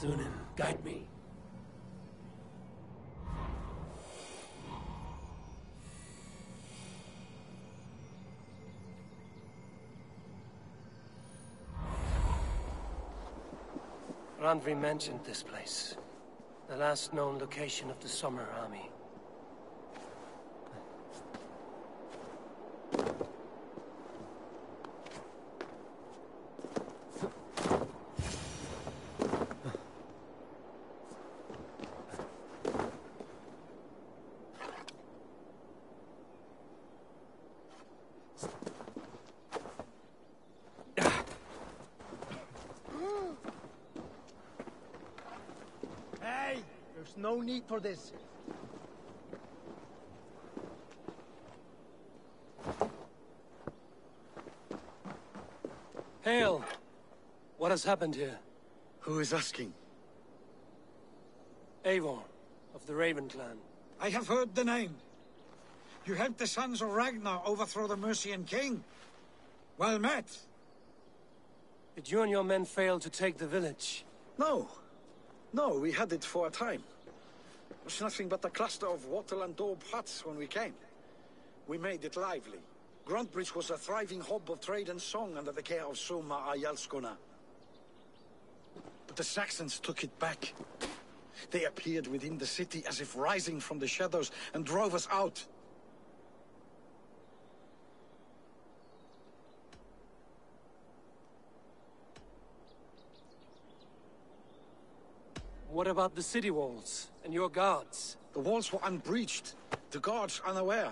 Sunan, guide me. Randvi mentioned this place. The last known location of the Summer Army. There's no need for this. Hail! What has happened here? Who is asking? Eivor, of the Raven clan. I have heard the name. You helped the sons of Ragnar overthrow the Mercian king. Well met. Did you and your men fail to take the village? No. No, we had it for a time. It was nothing but a cluster of wattle and daub huts when we came. We made it lively. Gruntbridge was a thriving hub of trade and song under the care of Soma Ayalskona. But the Saxons took it back. They appeared within the city as if rising from the shadows and drove us out. What about the city walls and your guards? The walls were unbreached, the guards unaware.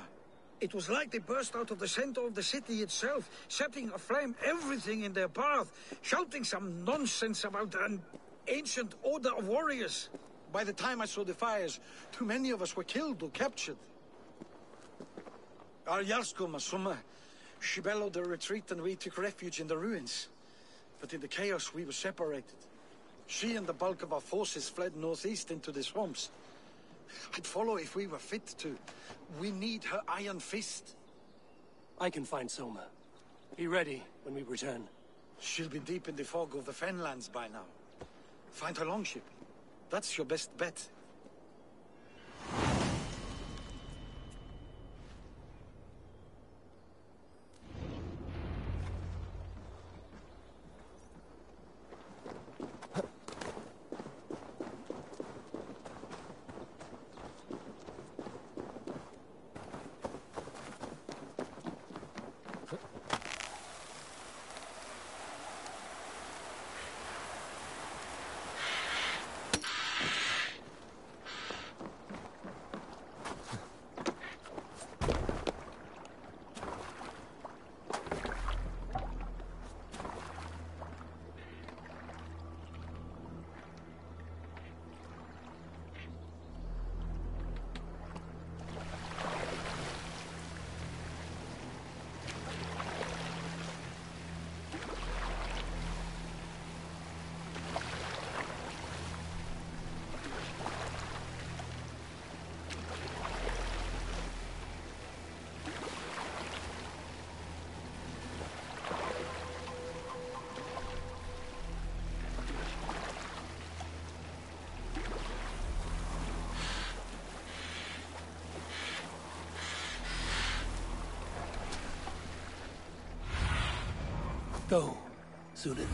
It was like they burst out of the center of the city itself, setting aflame everything in their path, shouting some nonsense about an ancient order of warriors. By the time I saw the fires, too many of us were killed or captured. Our Yarsko Masuma, she bellowed a retreat and we took refuge in the ruins. But in the chaos we were separated. She and the bulk of our forces fled northeast into the swamps. I'd follow if we were fit to. We need her iron fist. I can find Soma. Be ready when we return. She'll be deep in the fog of the Fenlands by now. Find her longship. That's your best bet. Go, Sunan.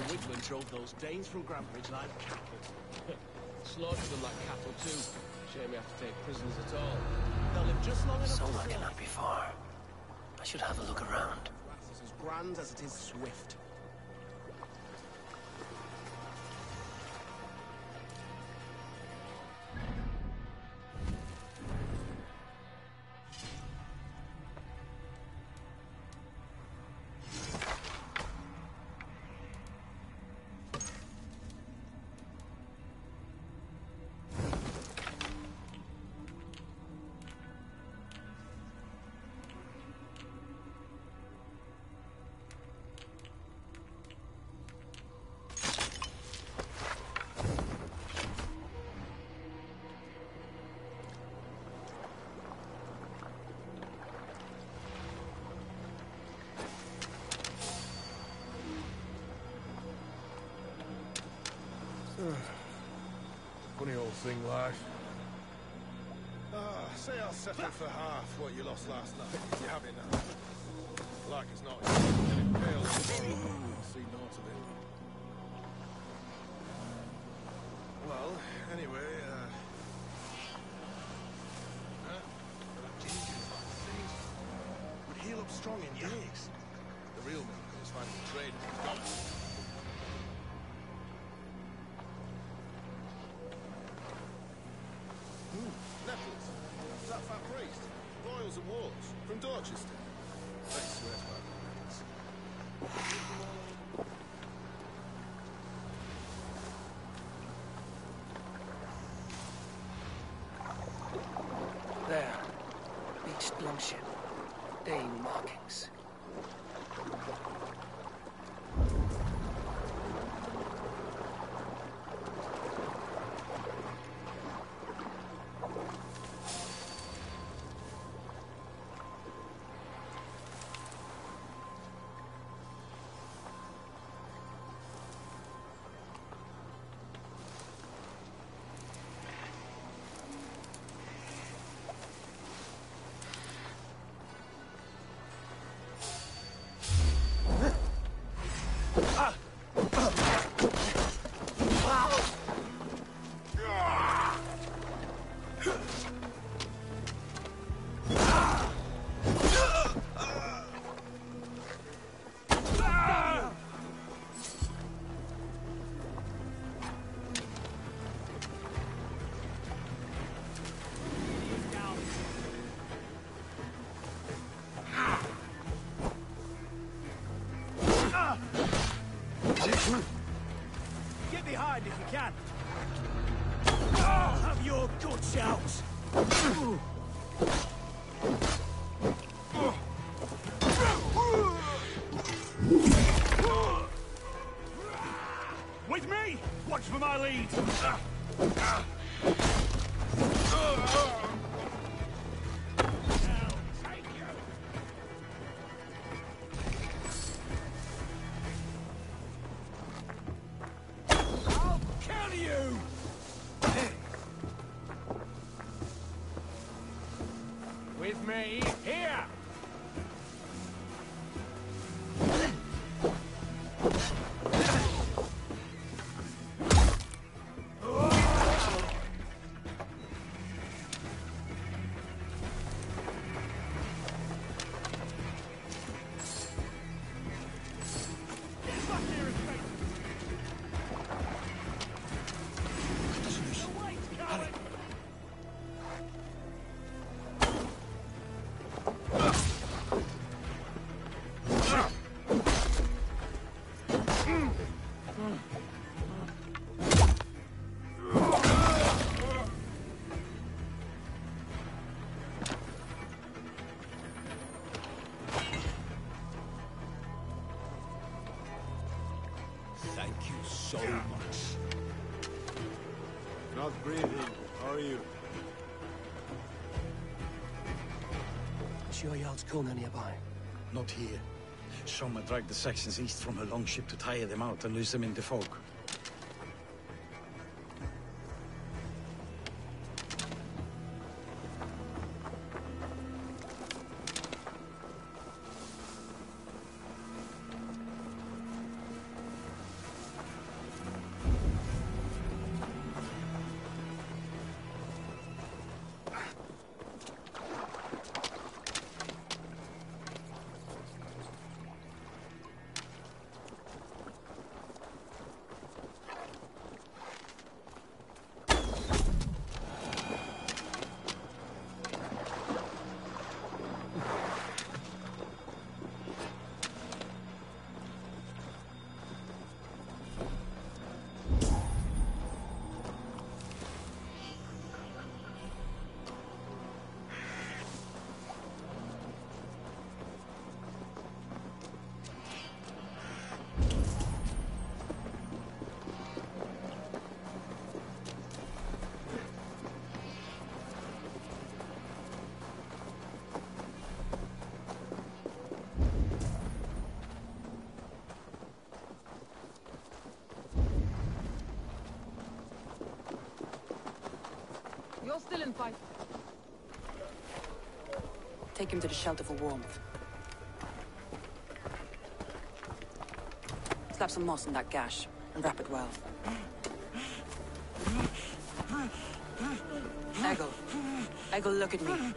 Woodland drove those Danes from Grantbridge like cattle. Slaughtered them like cattle too. Shame we have to take prisoners at all. They'll live just long enough Soma to cannot be far. I should have a look around. Grass is as grand as it is swift. Funny old thing, life. Say I'll settle for half what you lost last night, if you have it now. Like as not, you'll get it pale tomorrow. I'll see naught of it. Well, anyway, that ginger would heal up strong in days. The real miracle is finding a trade if he's got it. Nettles. Is that fat priest? Royals and Wards. From Dorchester. I swear to God. There. Beached longship. Dane markings. Get behind if you can. Have your good shouts. With me! Watch for my lead! With me, here! Thank you so much. Not breathing, are you? Sure Jarl's Kuna nearby. Not here. Soma dragged the Saxons east from her longship to tire them out and lose them in the fog. still in fight. Take him to the shelter for warmth. Slap some moss in that gash and wrap it well. Eggle, look at me.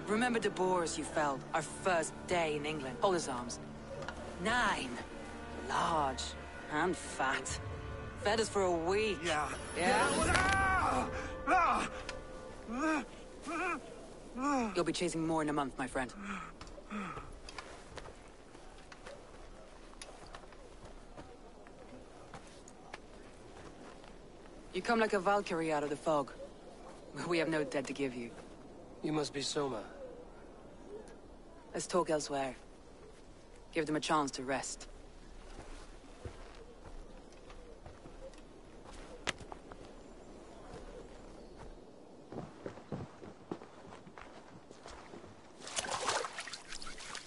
Remember the boars you felled, our first day in England? Hold his arms. 9. Large and fat. Fed us for a week. Yeah. You'll be chasing more in a month, my friend. You come like a Valkyrie out of the fog. We have no dead to give you. You must be Soma. Let's talk elsewhere. Give them a chance to rest.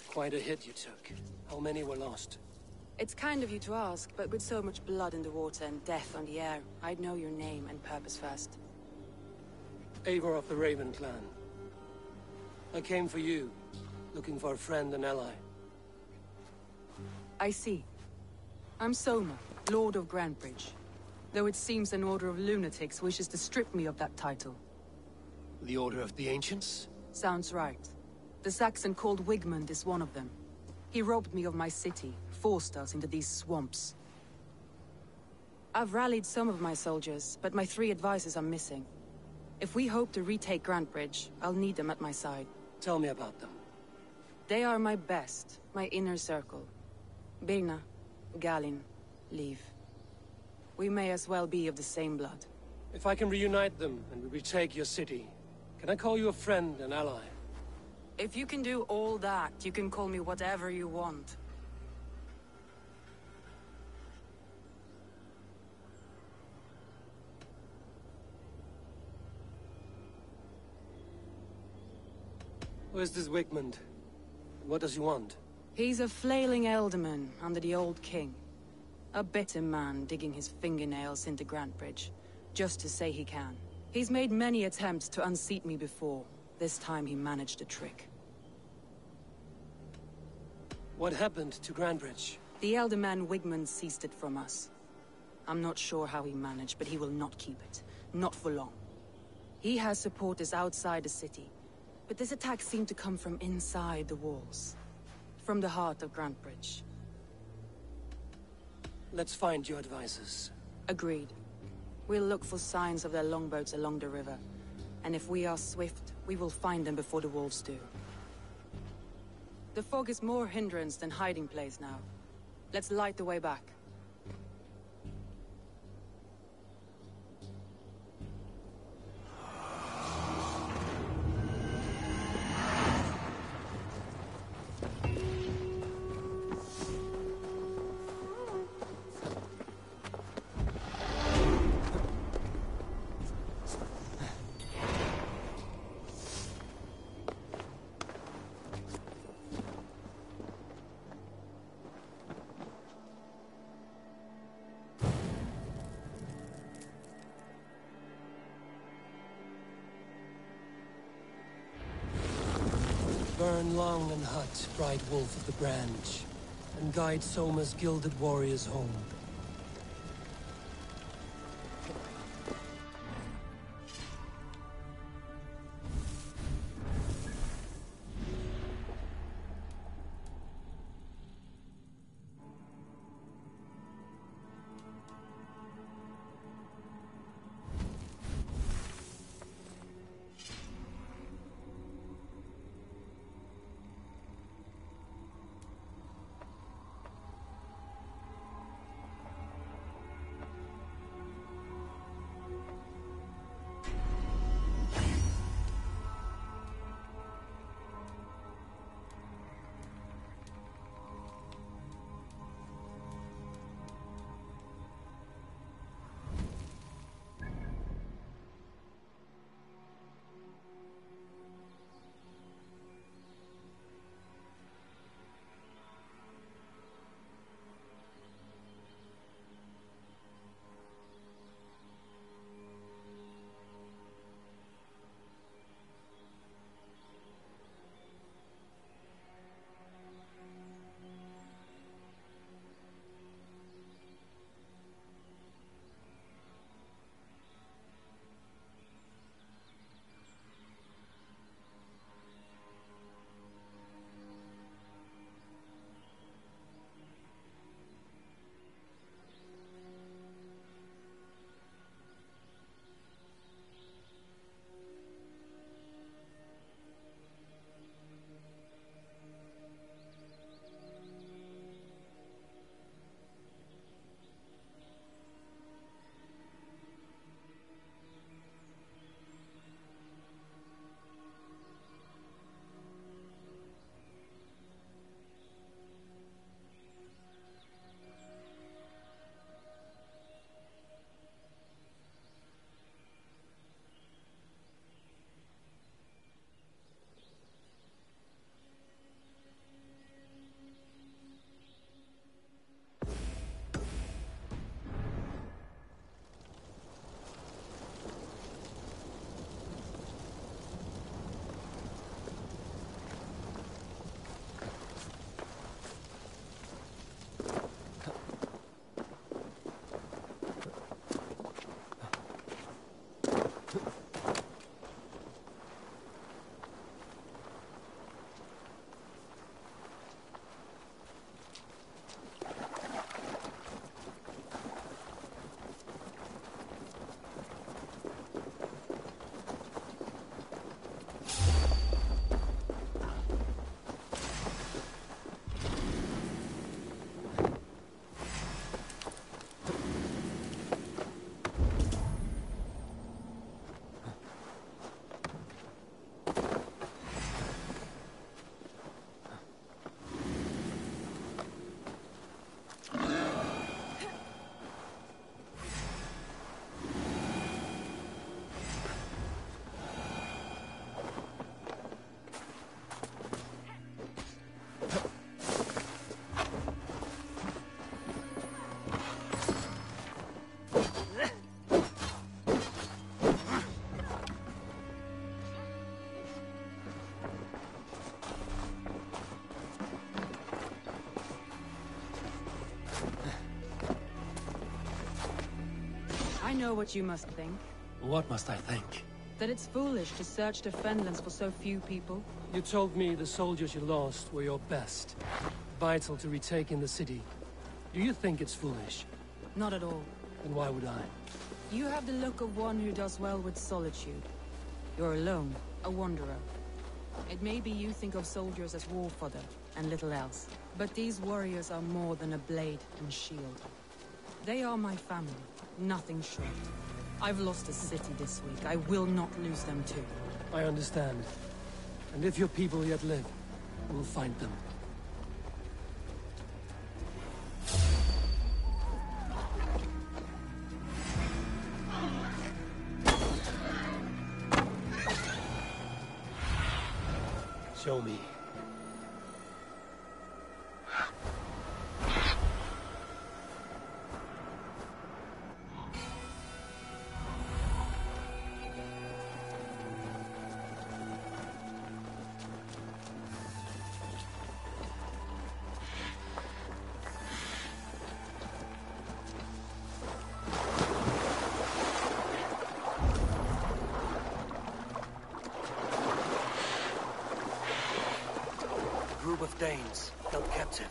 Quite a hit you took. How many were lost? It's kind of you to ask, but with so much blood in the water and death on the air, I'd know your name and purpose first. Eivor of the Raven clan. I came for you, looking for a friend and ally. I see. I'm Soma, Lord of Grantebridge. Though it seems an order of lunatics wishes to strip me of that title. The Order of the Ancients? Sounds right. The Saxon called Wigmund is one of them. He robbed me of my city, forced us into these swamps. I've rallied some of my soldiers, but my 3 advisors are missing. If we hope to retake Grantebridge, I'll need them at my side. Tell me about them. They are my best, my inner circle. Birna, Galin, Leave. We may as well be of the same blood. If I can reunite them and we retake your city, can I call you a friend and ally? If you can do all that, you can call me whatever you want. Who is this Wigmund? What does he want? He's a flailing elderman under the old king. A bitter man digging his fingernails into Grantebridge, just to say he can. He's made many attempts to unseat me before. This time he managed a trick. What happened to Grantebridge? The elderman Wigmund seized it from us. I'm not sure how he managed, but he will not keep it. Not for long. He has supporters outside the city, but this attack seemed to come from inside the walls. From the heart of Grantebridge. Let's find your advisors. Agreed. We'll look for signs of their longboats along the river. And if we are swift, we will find them before the wolves do. The fog is more hindrance than hiding place now. Let's light the way back. Burn long and hot, bright wolf of the branch, and guide Soma's gilded warriors home. I know what you must think. What must I think? That it's foolish to search the Fenlands for so few people. You told me the soldiers you lost were your best. Vital to retaking the city. Do you think it's foolish? Not at all. Then why would I? You have the look of one who does well with solitude. You're alone, a wanderer. It may be you think of soldiers as war fodder, and little else. But these warriors are more than a blade and shield. They are my family, nothing short. I've lost a city this week. I will not lose them too. I understand. And if your people yet live, we'll find them. Show me. Group of Danes held captive.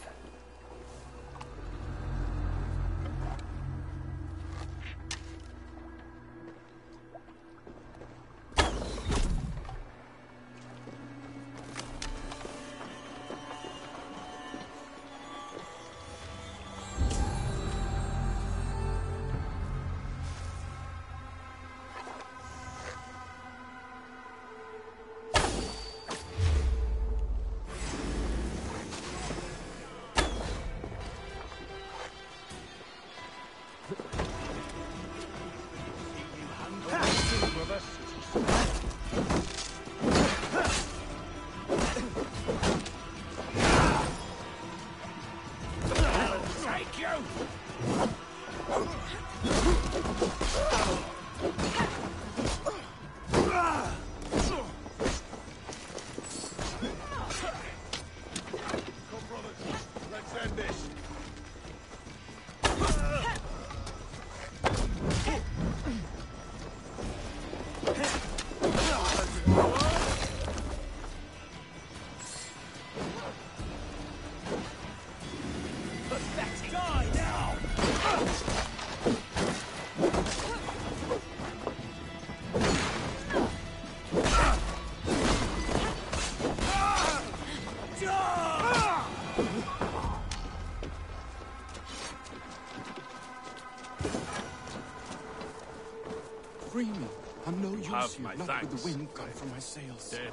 Free me. I'm no use Have here, my not thanks. with the wind gone from my sails. Dead.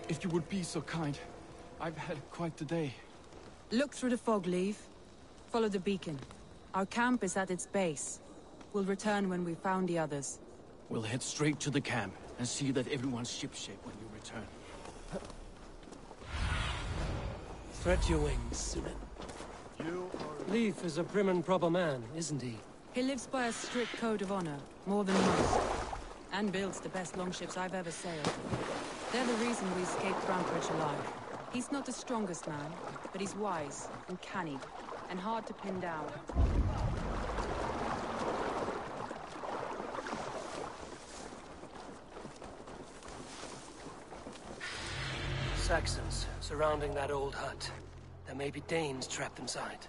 If you would be so kind. I've had quite the day. Look through the fog, Leave. Follow the beacon. Our camp is at its base. We'll return when we've found the others. We'll head straight to the camp and see that everyone's shipshape when you return. Stretch your wings, Sunan. Leif is a prim and proper man, isn't he? He lives by a strict code of honor, more than most. And builds the best longships I've ever sailed. They're the reason we escaped Rampage alive. He's not the strongest man, but he's wise and canny, and hard to pin down. Saxons surrounding that old hut. There may be Danes trapped inside.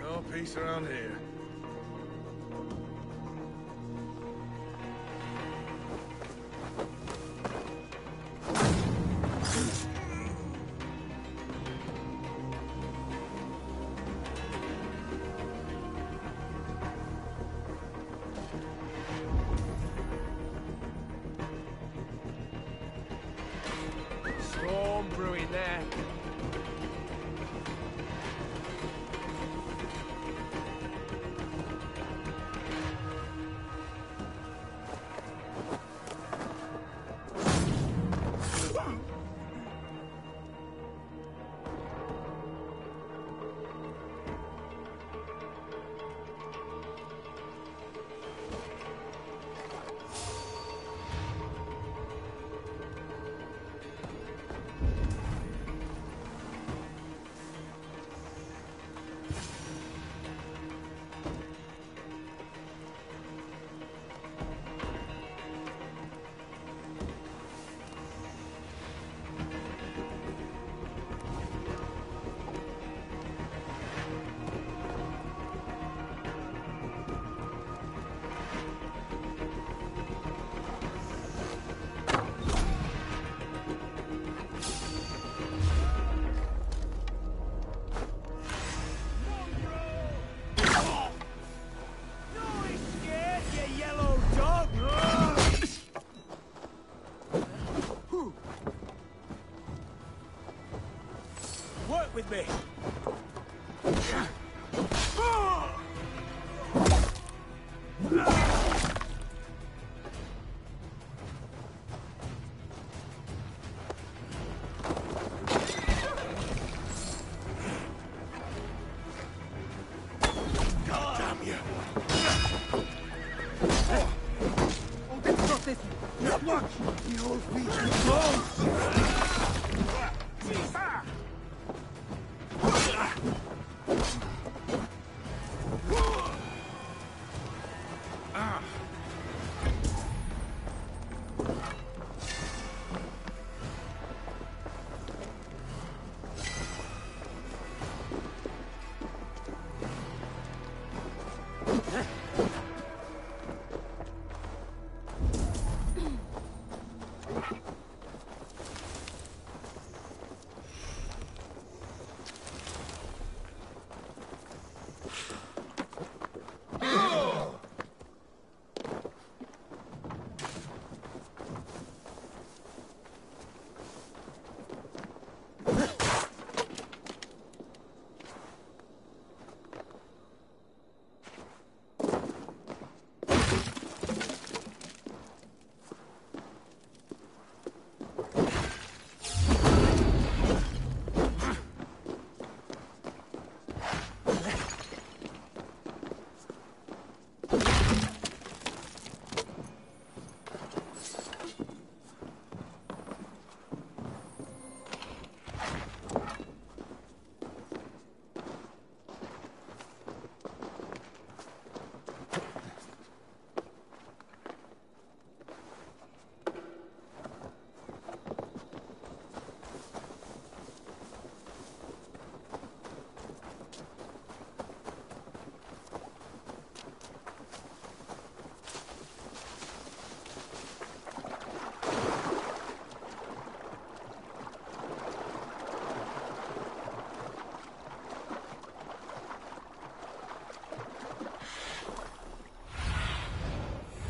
No peace around here. there. With me. God damn you. Watch the old feet close.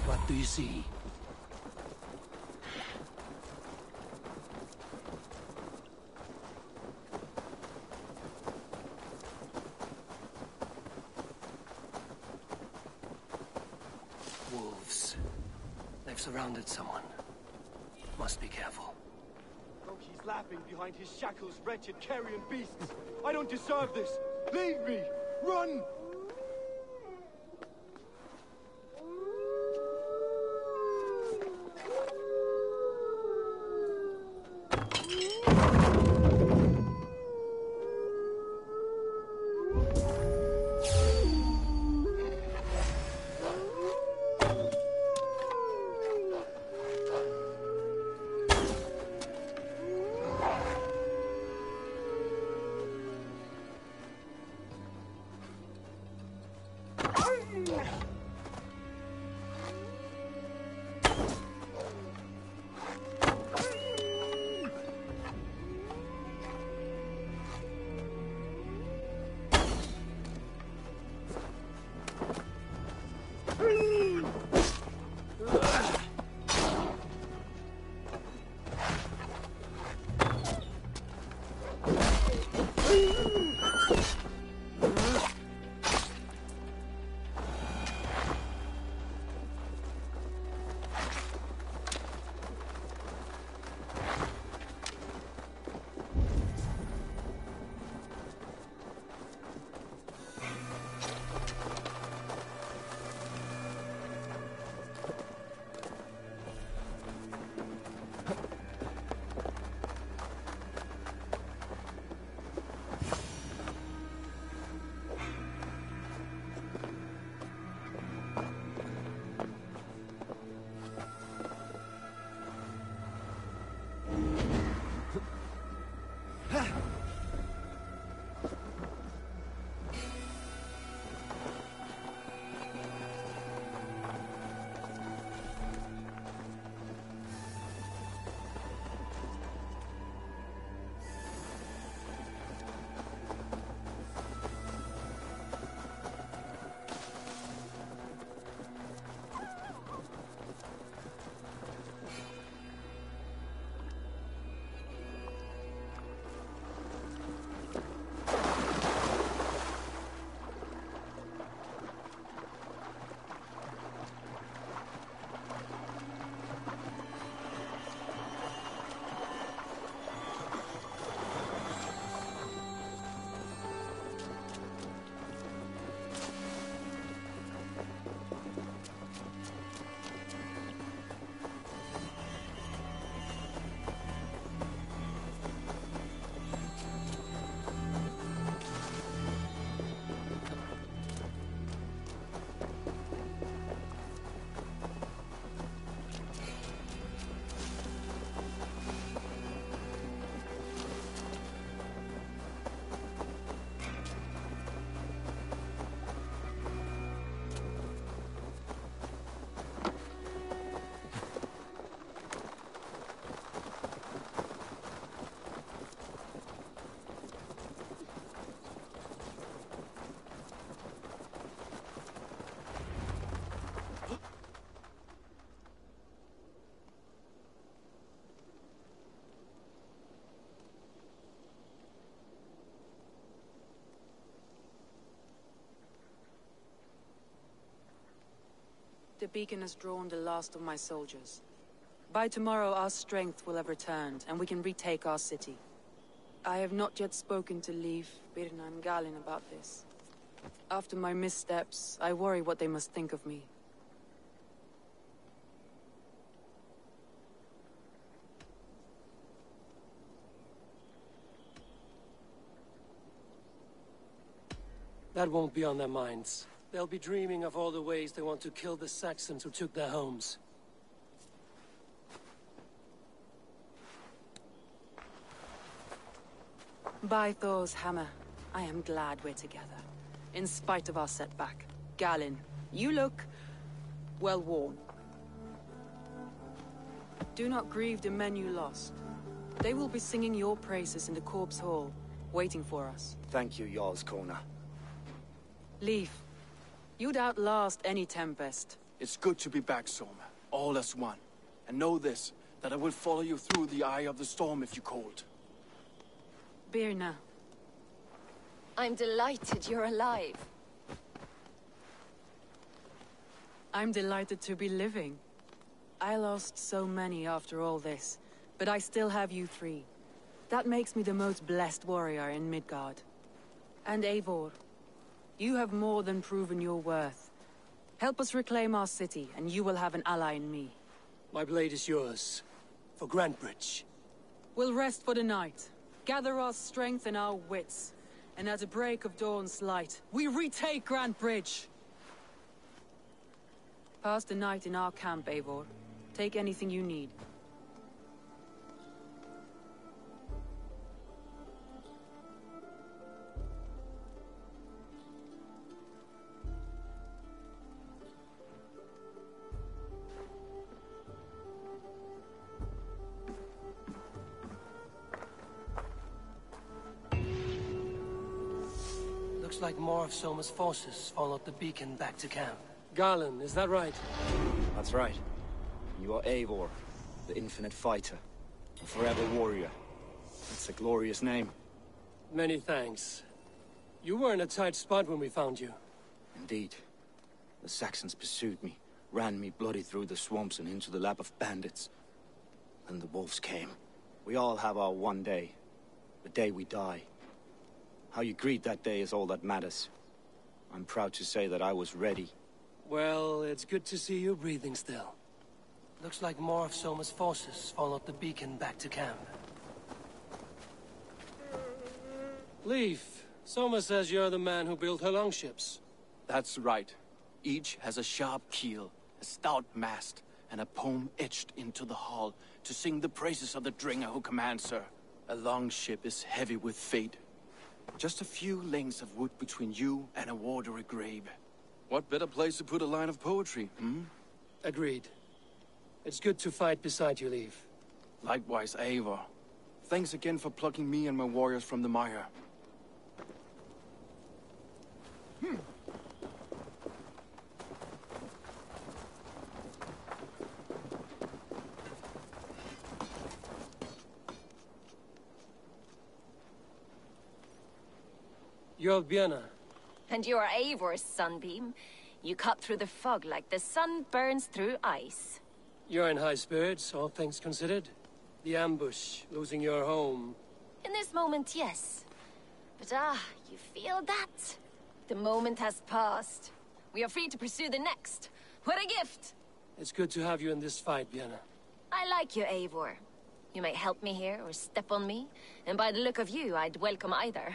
What do you see? Wolves. They've surrounded someone. Must be careful. Oh, he's laughing behind his shackles, wretched carrion beasts. I don't deserve this. Leave me. Run! beacon has drawn the last of my soldiers. By tomorrow our strength will have returned, and we can retake our city. I have not yet spoken to Leif, Birna and Galin about this. After my missteps, I worry what they must think of me. That won't be on their minds. They'll be dreaming of all the ways they want to kill the Saxons who took their homes. By Thor's hammer, I am glad we're together. In spite of our setback. Galin, you look well worn. Do not grieve the men you lost. They will be singing your praises in the Corpse Hall, waiting for us. Thank you, Jarl's Kona. Leif, you'd outlast any tempest. It's good to be back, Soma. All as one. And know this, that I will follow you through the eye of the storm if you called. Birna. I'm delighted you're alive. I'm delighted to be living. I lost so many after all this, but I still have you three. That makes me the most blessed warrior in Midgard. And Eivor, you have more than proven your worth. Help us reclaim our city, and you will have an ally in me. My blade is yours. For Grantebridge. We'll rest for the night. Gather our strength and our wits. And at the break of dawn's light, we retake Grantebridge! Pass the night in our camp, Eivor. Take anything you need. Looks like more of Soma's forces followed the beacon back to camp. Garland, is that right? That's right. You are Eivor, the infinite fighter, a forever warrior. It's a glorious name. Many thanks. You were in a tight spot when we found you. Indeed. The Saxons pursued me, ran me bloody through the swamps and into the lap of bandits. Then the wolves came. We all have our one day. The day we die. How you greet that day is all that matters. I'm proud to say that I was ready. Well, it's good to see you breathing still. Looks like more of Soma's forces followed the beacon back to camp. Leif, Soma says you're the man who built her longships. That's right. Each has a sharp keel, a stout mast, and a poem etched into the hull to sing the praises of the Dringer who commands her. A longship is heavy with fate. Just a few lengths of wood between you and a watery grave. What better place to put a line of poetry, hmm? Agreed. It's good to fight beside you, Leif. Likewise, Eivor. Thanks again for plucking me and my warriors from the mire. You're Birna. And you are Eivor's sunbeam. You cut through the fog like the sun burns through ice. You're in high spirits, all things considered. The ambush, losing your home. In this moment, yes. But you feel that? The moment has passed. We are free to pursue the next. What a gift! It's good to have you in this fight, Birna. I like you, Eivor. You may help me here or step on me, and by the look of you, I'd welcome either.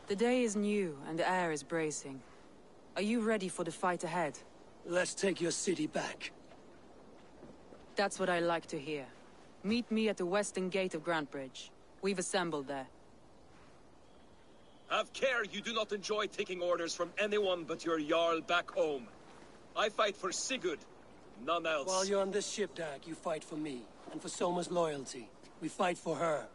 The day is new, and the air is bracing. Are you ready for the fight ahead? Let's take your city back. That's what I like to hear. Meet me at the western gate of Grantebridge. We've assembled there. Have care you do not enjoy taking orders from anyone but your Jarl back home. I fight for Sigurd, none else. While you're on this ship, Dag, you fight for me, and for Soma's loyalty. We fight for her.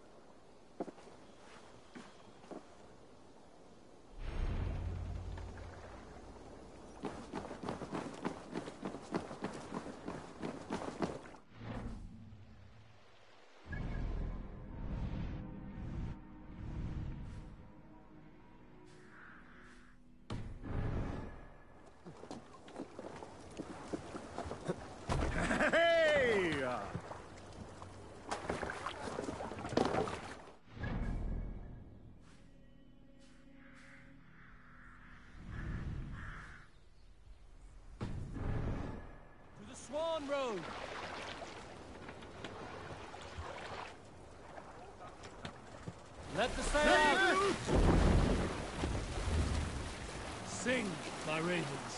Sing, my ravens.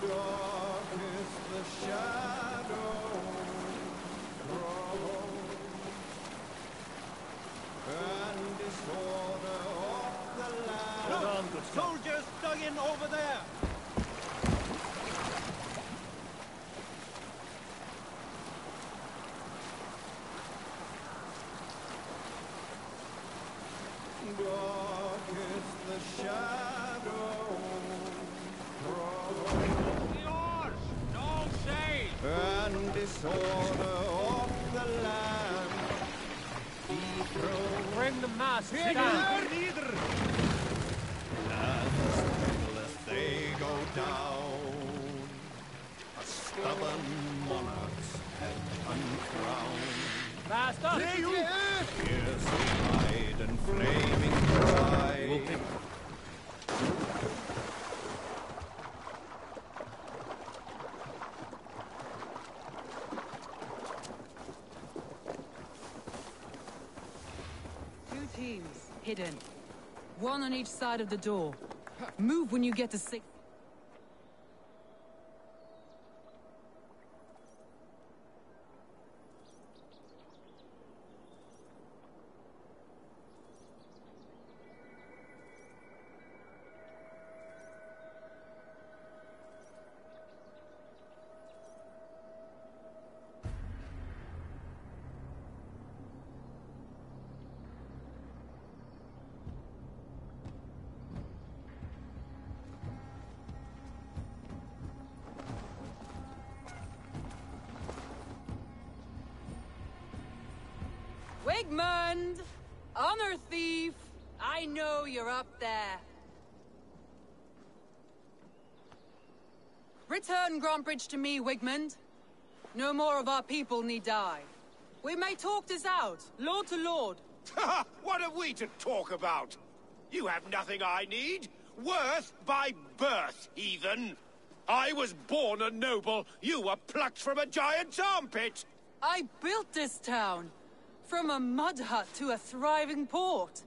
Dark is the shadow and disorder of the land. Hold on, good Scott. Soldiers dug in over there! Dark is the shadow. Yours! No sail! And disorder of the land. Bring the mast Here, down. leader! And still as they go down, a stubborn monarch's head uncrowned. Fast up! Fierce pride and flaming pride. Two teams, hidden. One on each side of the door. Move when you get to six. Wigmund! Honor thief! I know you're up there. Return Grantbridge to me, Wigmund. No more of our people need die. We may talk this out, lord to lord. What have we to talk about? You have nothing I need. Worth by birth, heathen. I was born a noble. You were plucked from a giant's armpit. I built this town. From a mud hut to a thriving port.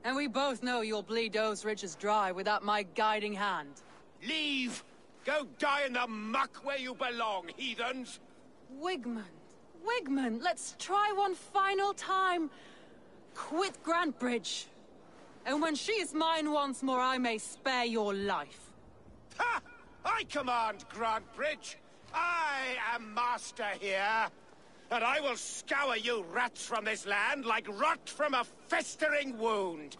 And we both know you'll bleed those riches dry without my guiding hand. Leave! Go die in the muck where you belong, heathens! Wigmund, Wigmund, let's try one final time. Quit Grantbridge. And when she is mine once more, I may spare your life. Ha! I command Grantbridge. I am master here. And I will scour you rats from this land like rot from a festering wound.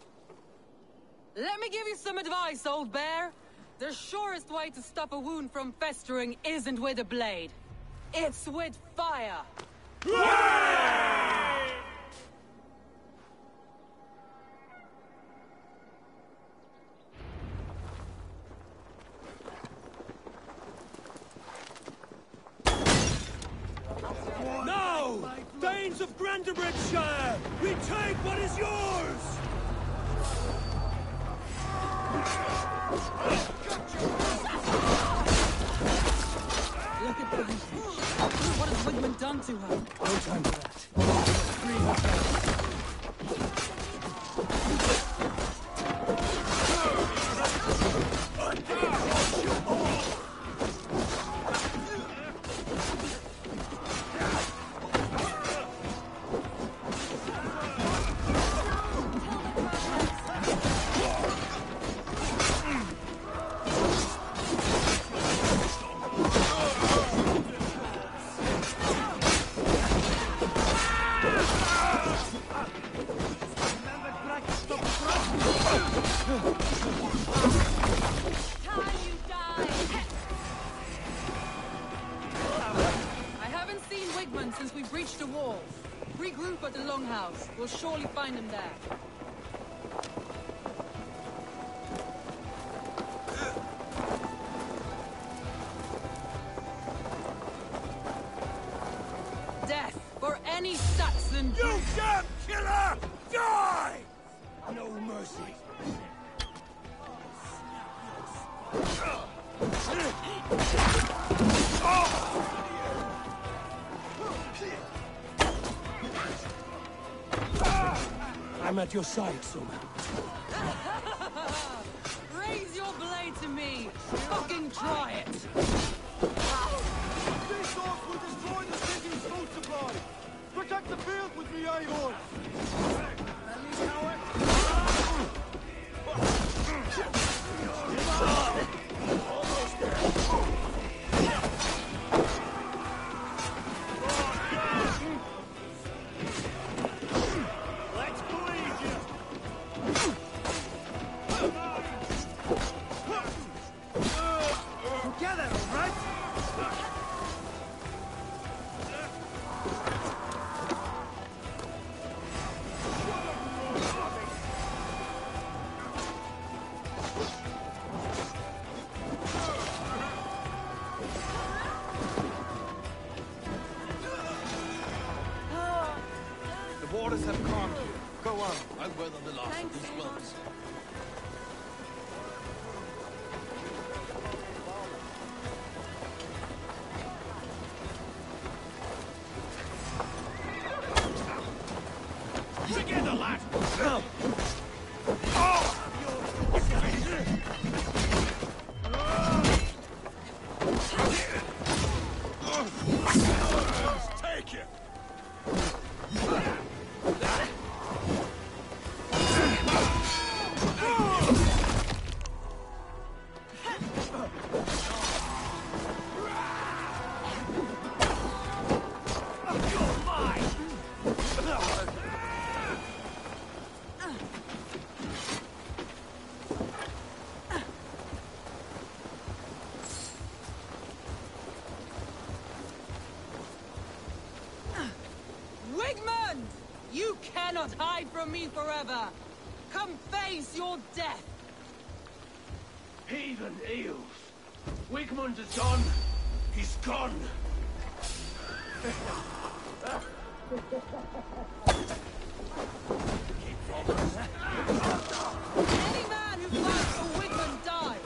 Let me give you some advice, old bear. The surest way to stop a wound from festering isn't with a blade. It's with fire. Now! Danes of Grantebridgeshire! Retake what is yours! Look at the visage. What has Wigmund done to her? No time for that. Free her. Since we breached the walls. Regroup at the Longhouse. We'll surely find him there. Death for any Saxon. You damn killer! Die! No mercy. I'm at your side, Soma. try it! These dogs will destroy the city's food supply! Protect the field with me, Eivor! Waters have calmed you. Go on. I'll weather the loss of these wells. Together, lad! Take it! Wigmund! You cannot hide from me forever! Come face your death! Heathen eels! Wigmund is gone! He's gone! Any man who fights for Wigmund dies!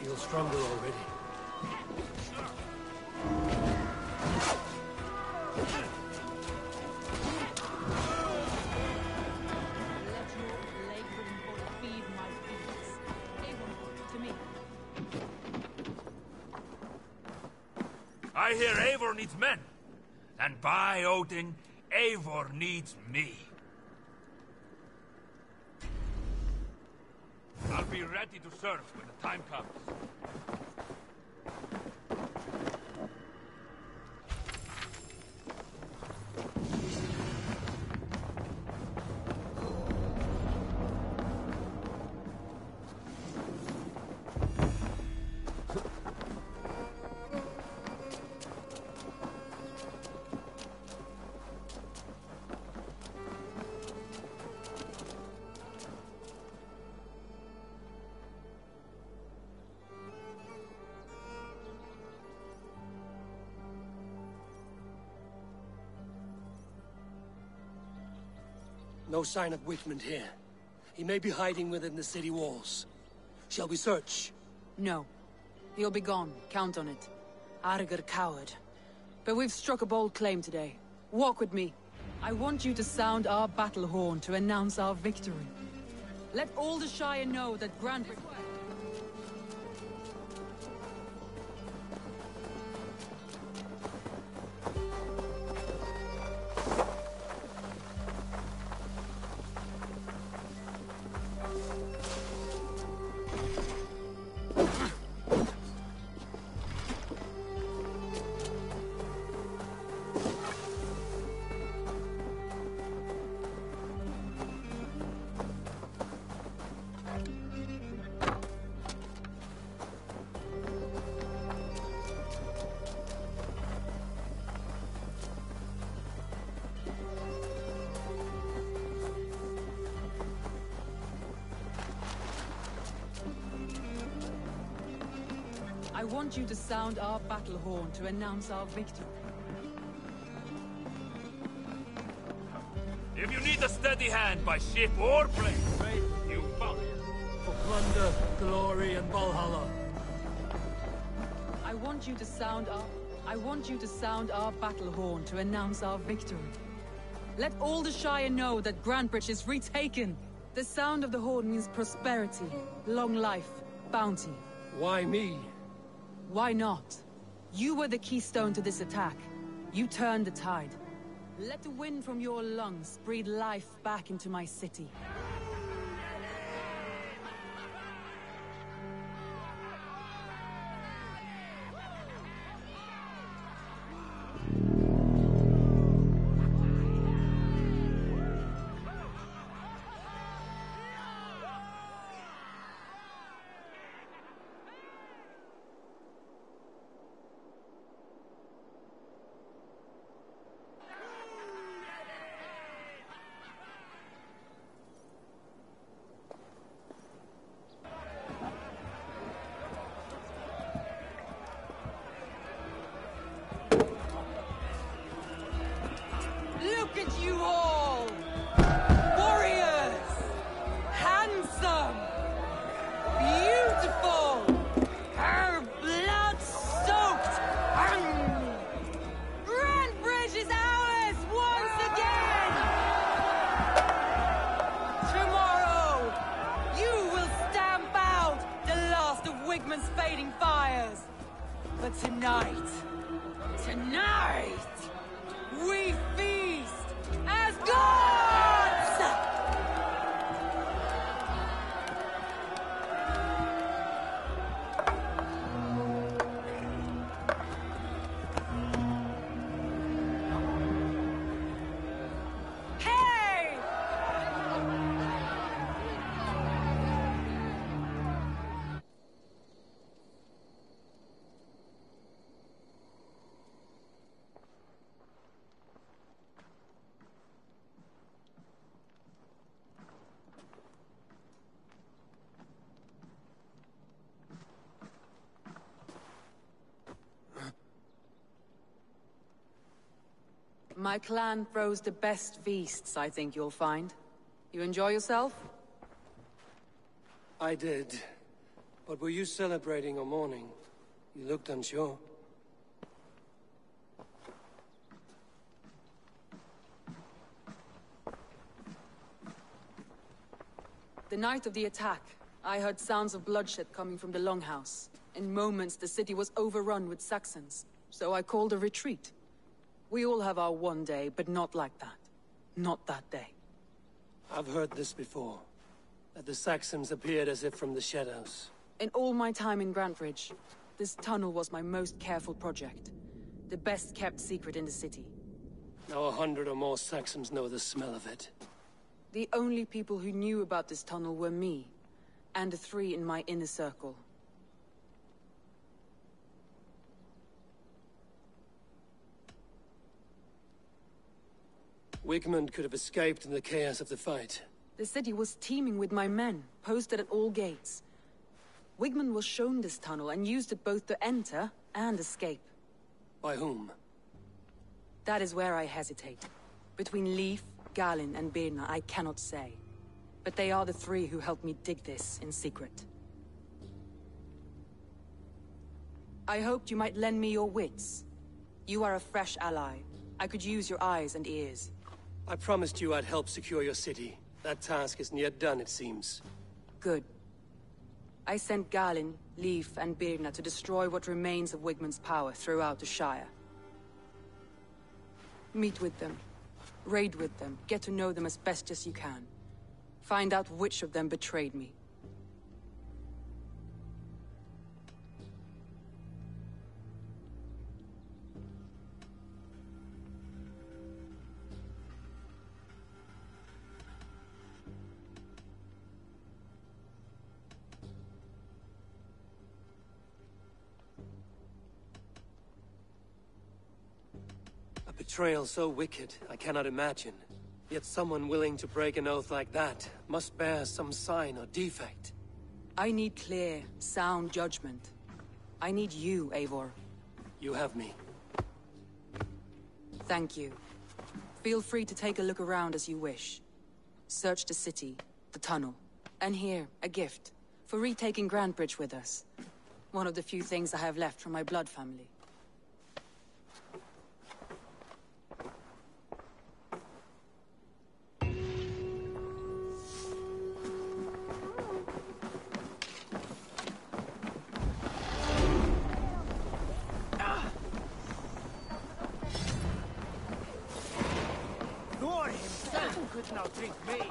Feel stronger already. I hear Eivor needs men. And by Odin, Eivor needs me. I'll be ready to serve when the time comes. No sign of Wigmund here. He may be hiding within the city walls. Shall we search? No. He'll be gone. Count on it. Arger coward. But we've struck a bold claim today. Walk with me. I want you to sound our battle horn to announce our victory. Let all the Shire know that Grand... I want you to sound our battle horn to announce our victory. If you need a steady hand by ship or plane, you follow. For plunder, glory, and Valhalla. I want you to sound our battle horn to announce our victory. Let all the Shire know that Grantebridge is retaken. The sound of the horn means prosperity, long life, bounty. Why me? Why not? You were the keystone to this attack. You turned the tide. Let the wind from your lungs breathe life back into my city. Look at you all! Warriors! Handsome! Beautiful! Blood-soaked! Grantebridge is ours once again! Tomorrow, you will stamp out the last of Wigmund's fading fires. But tonight, we feast as gods! Hey! My clan throws the best feasts, I think you'll find. You enjoy yourself? I did. But were you celebrating or mourning? You looked unsure. The night of the attack, I heard sounds of bloodshed coming from the Longhouse. In moments, the city was overrun with Saxons, so I called a retreat. We all have our one day, but not like that. Not that day. I've heard this before. That the Saxons appeared as if from the shadows. In all my time in Grantebridge, this tunnel was my most careful project. The best kept secret in the city. Now 100 or more Saxons know the smell of it. The only people who knew about this tunnel were me, and the 3 in my inner circle. Wigmund could have escaped in the chaos of the fight. The city was teeming with my men, posted at all gates. Wigmund was shown this tunnel and used it both to enter and escape. By whom? That is where I hesitate. Between Leif, Galin, and Birna, I cannot say. But they are the 3 who helped me dig this in secret. I hoped you might lend me your wits. You are a fresh ally. I could use your eyes and ears. I promised you I'd help secure your city. That task isn't yet done, it seems. Good. I sent Galin, Leif, and Birna to destroy what remains of Wigmund's power throughout the Shire. Meet with them. Raid with them. Get to know them as best as you can. Find out which of them betrayed me. A betrayal so wicked, I cannot imagine. Yet someone willing to break an oath like that must bear some sign or defect. I need clear, sound judgment. I need you, Eivor. You have me. Thank you. Feel free to take a look around as you wish. Search the city, the tunnel, and here, a gift. For retaking Grantebridge with us. One of the few things I have left from my blood family. Thor himself could not drink me.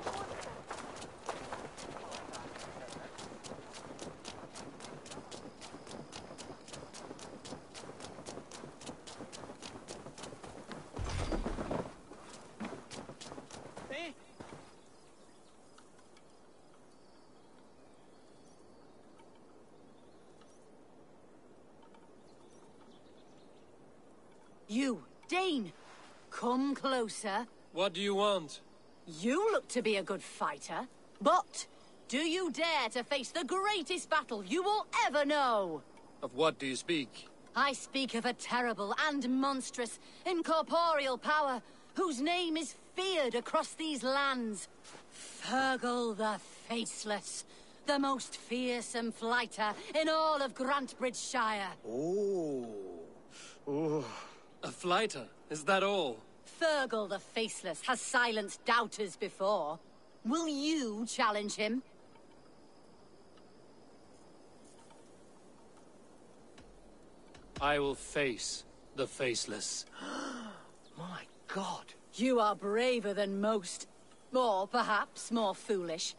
You, Dane! Come closer. What do you want? You look to be a good fighter, but do you dare to face the greatest battle you will ever know? Of what do you speak? I speak of a terrible and monstrous, incorporeal power whose name is feared across these lands. Fergal the Faceless, the most fearsome fighter in all of Grantebridgeshire. Oh. A fighter? Is that all? Fergal the Faceless has silenced doubters before. Will you challenge him? I will face the Faceless. My God. You are braver than most. Or perhaps more foolish.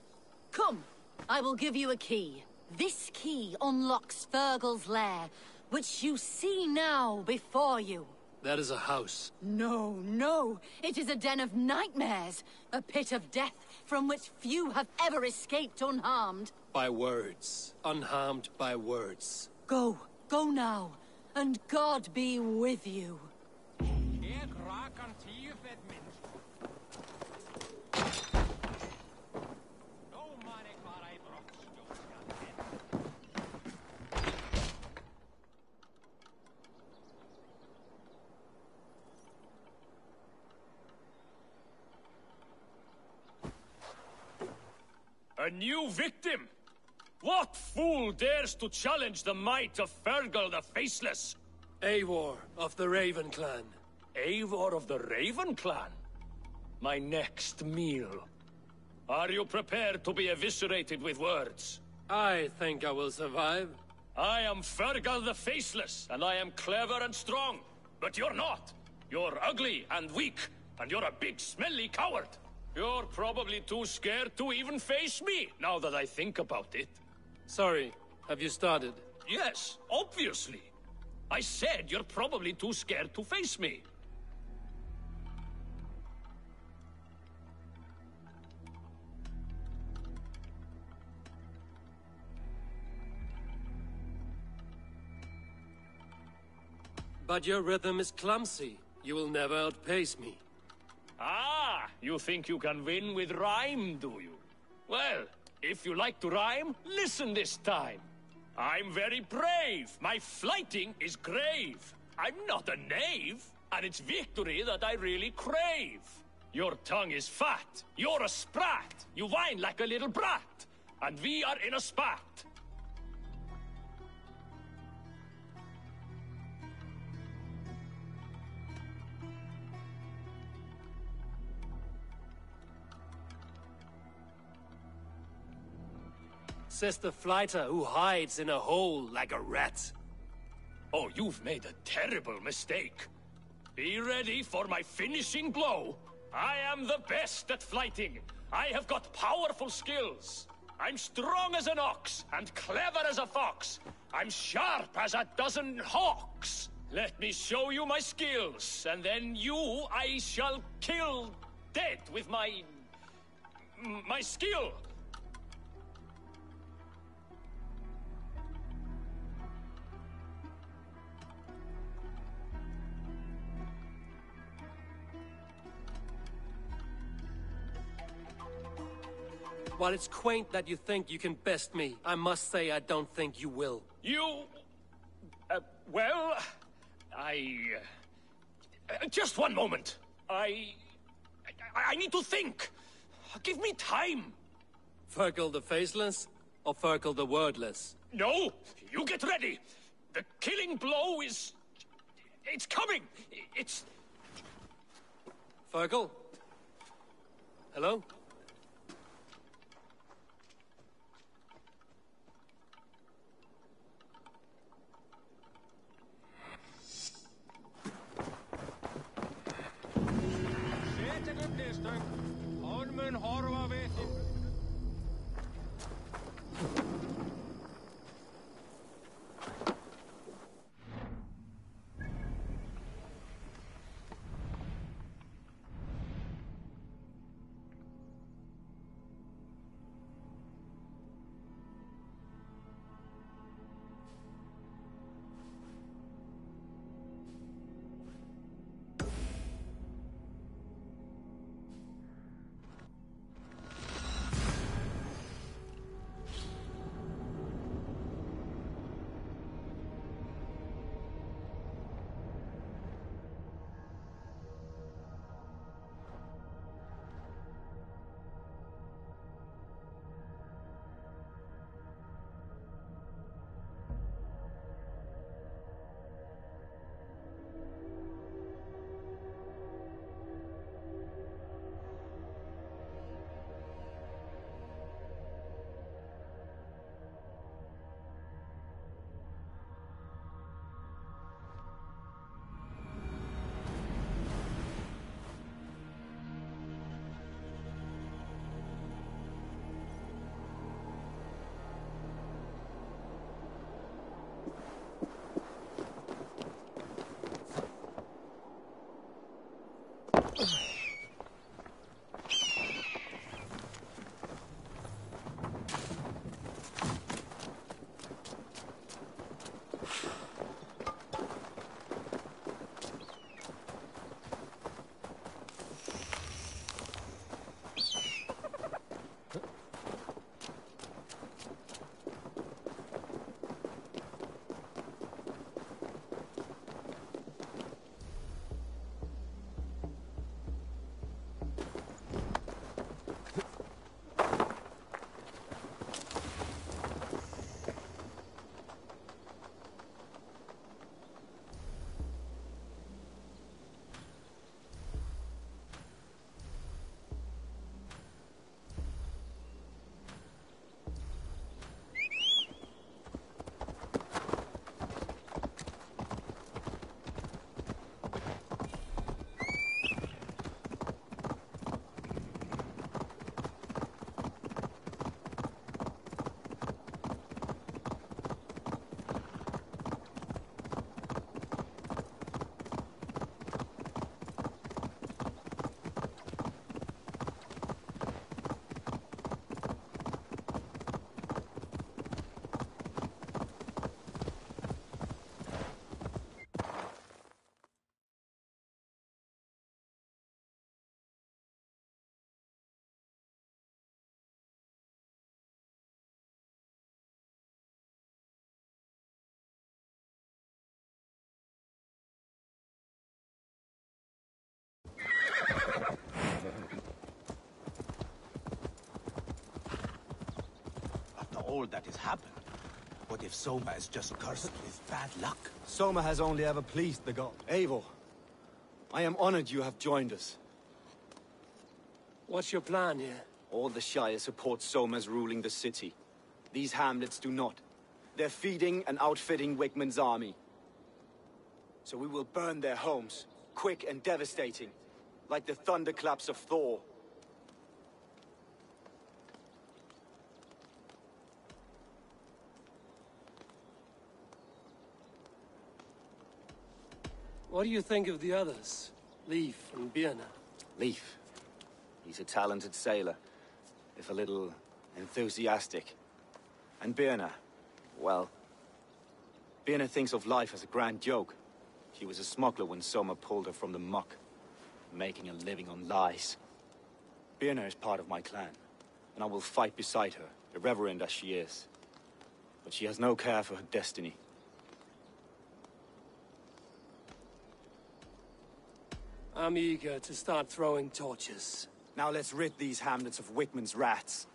Come, I will give you a key. This key unlocks Fergal's lair, which you see now before you. That is a house. No, no. It is a den of nightmares. A pit of death from which few have ever escaped unharmed. By words. Unharmed by words. Go. Go now. And God be with you. A new victim? What fool dares to challenge the might of Fergal the Faceless? Eivor of the Raven Clan. Eivor of the Raven Clan? My next meal. Are you prepared to be eviscerated with words? I think I will survive. I am Fergal the Faceless, and I am clever and strong. But you're not. You're ugly and weak, and you're a big, smelly coward. You're probably too scared to even face me, now that I think about it. Sorry, have you started? Yes, obviously. I said you're probably too scared to face me. But your rhythm is clumsy. You will never outpace me. Ah, you think you can win with rhyme, do you? Well, if you like to rhyme, listen this time. I'm very brave. My flighting is grave. I'm not a knave, and it's victory that I really crave. Your tongue is fat. You're a sprat. You whine like a little brat. And we are in a spat. Says the fighter who hides in a hole like a rat. Oh, you've made a terrible mistake. Be ready for my finishing blow. I am the best at fighting. I have got powerful skills. I'm strong as an ox and clever as a fox. I'm sharp as a dozen hawks. Let me show you my skills, and then you I shall kill dead with my skill. While it's quaint that you think you can best me, I must say I don't think you will. You Well, just one moment. I need to think. Give me time. Fergal the Faceless or Fergal the Wordless? No, you get ready. The killing blow is... It's coming. It's... Fergal? Hello? All that has happened. What if Soma is just cursed with bad luck? Soma has only ever pleased the god. Eivor, I am honored you have joined us. What's your plan here? All the Shire support Soma's ruling the city. These hamlets do not. They're feeding and outfitting Wigmund's army. So we will burn their homes, quick and devastating, like the thunderclaps of Thor. What do you think of the others? Leif and Birna? Leif. He's a talented sailor, if a little enthusiastic. And Birna, well... Birna thinks of life as a grand joke. She was a smuggler when Soma pulled her from the muck, making a living on lies. Birna is part of my clan, and I will fight beside her, irreverent as she is. But she has no care for her destiny. I'm eager to start throwing torches. Now let's rid these hamlets of Wickman's rats.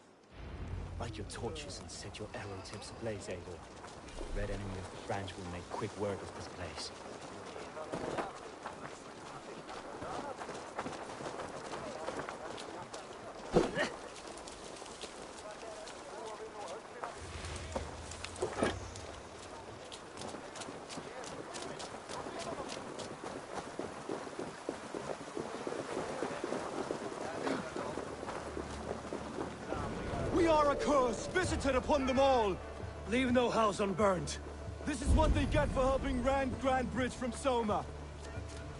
Light your torches and set your arrow tips ablaze, Eivor. Red enemy of the branch will make quick work of this place. We are a curse visited upon them all! Leave no house unburned. This is what they get for helping Rand Grand Bridge from Soma.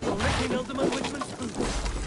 For licking Alderman Wickman's boots.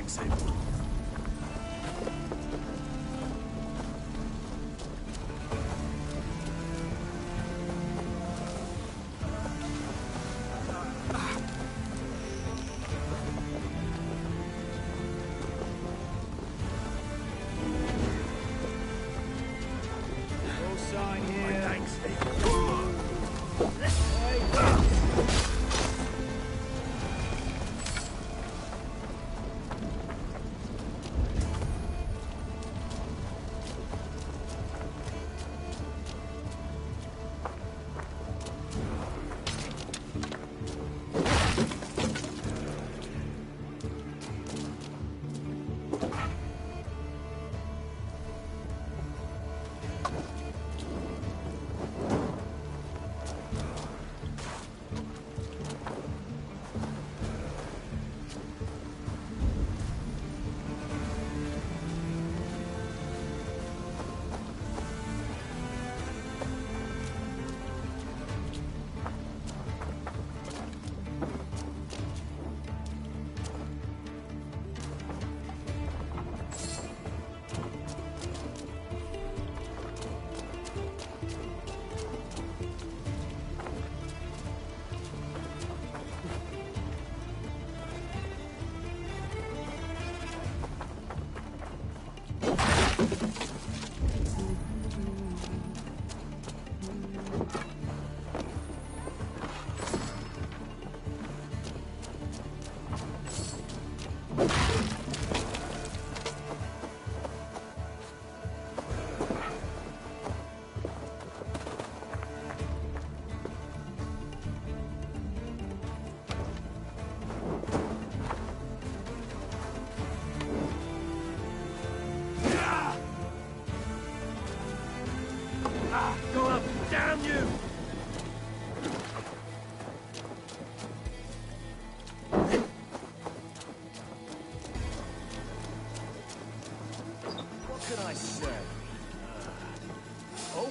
Thanks, Eivor. Go up, damn you! What can I say? Oh.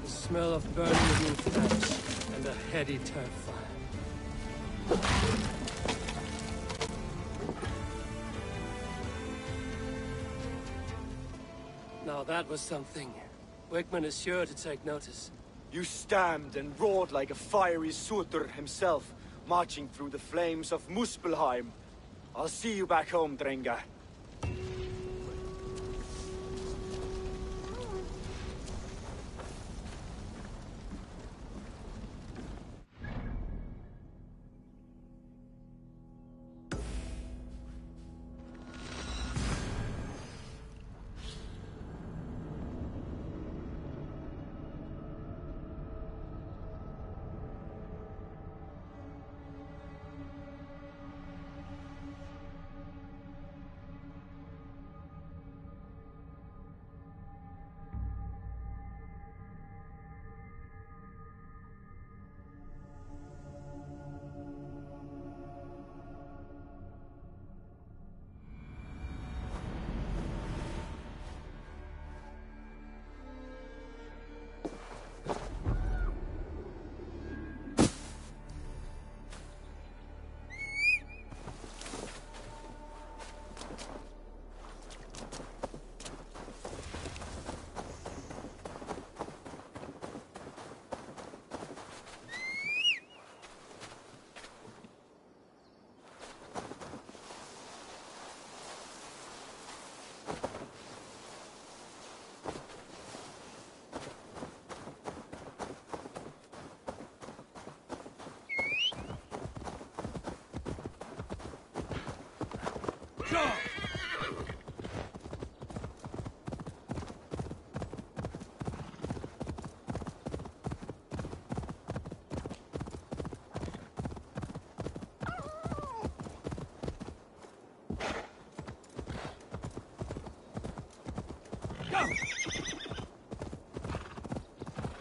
Smell of burning wood thatch and a heady turf fire. Now that was something. Wickman is sure to take notice. You stamped and roared like a fiery Surtur himself, marching through the flames of Muspelheim. I'll see you back home, Drenga.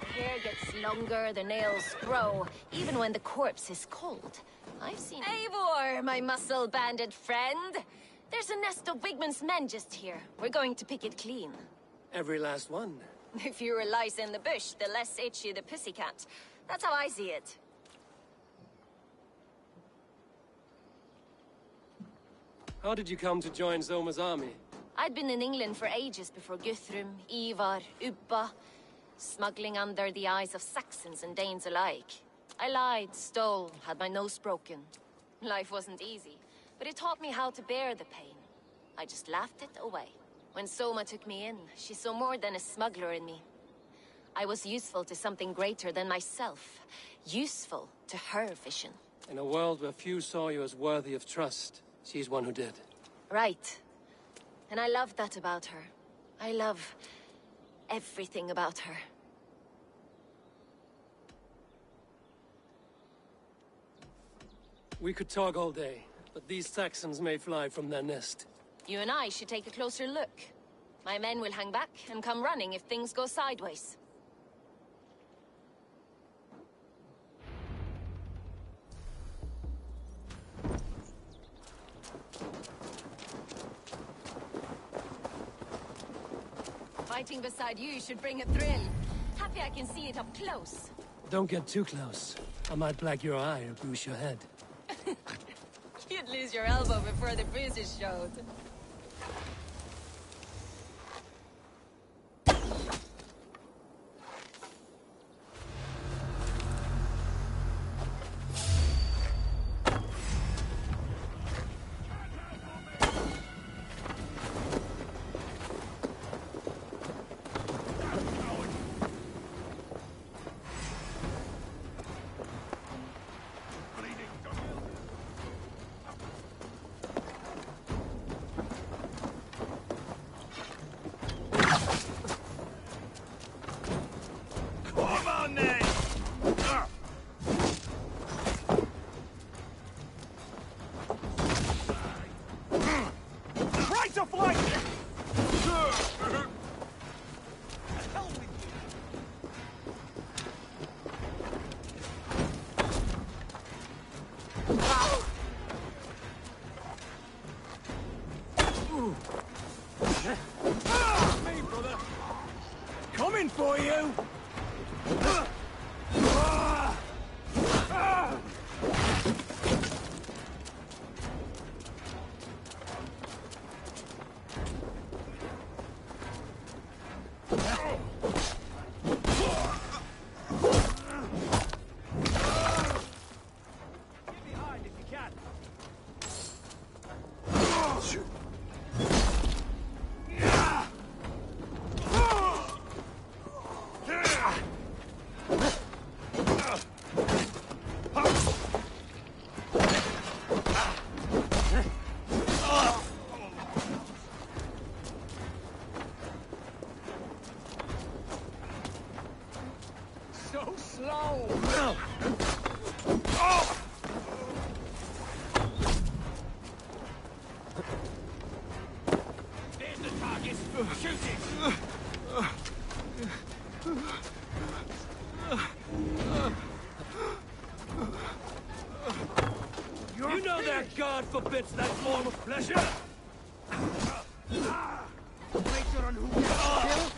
The hair gets longer, the nails grow, even when the corpse is cold. I've seen Eivor, my muscle-banded friend. There's a nest of Wigmund's men just here. We're going to pick it clean. Every last one. The fewer lice in the bush, the less itchy the pussycat. That's how I see it. How did you come to join Zoma's army? I'd been in England for ages before Guthrum, Ivar, Ubba, smuggling under the eyes of Saxons and Danes alike. I lied, stole, had my nose broken. Life wasn't easy, but it taught me how to bear the pain. I just laughed it away. When Soma took me in, she saw more than a smuggler in me. I was useful to something greater than myself. Useful to her vision. In a world where few saw you as worthy of trust, she's one who did. Right. And I love that about her. I love everything about her. We could talk all day, but these Saxons may fly from their nest. You and I should take a closer look. My men will hang back and come running if things go sideways. Fighting beside you should bring a thrill. Happy I can see it up close. Don't get too close. I might black your eye or bruise your head. You'd lose your elbow before the bruises showed. Coming for you! You know that God forbids that form of pleasure! Later on who will kill?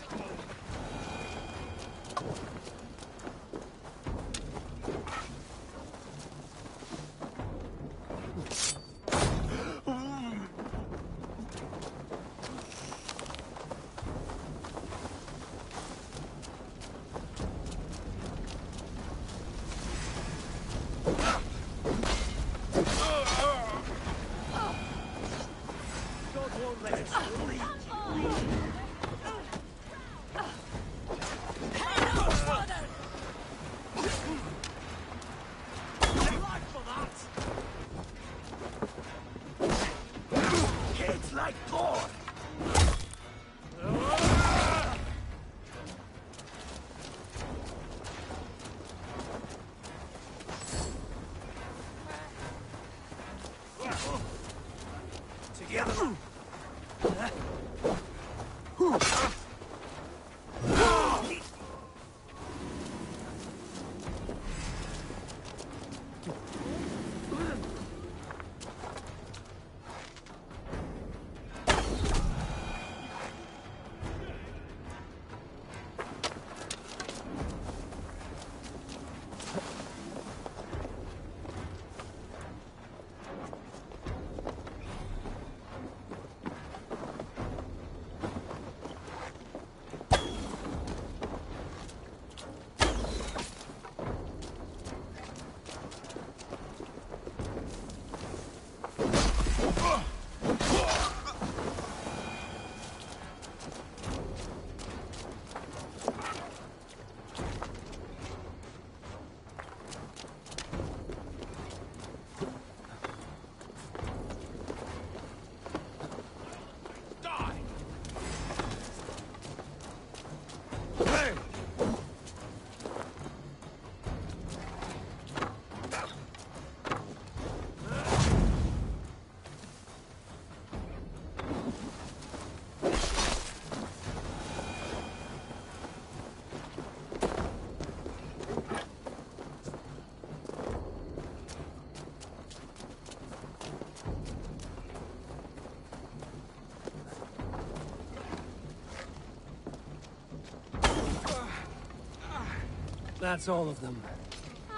That's all of them.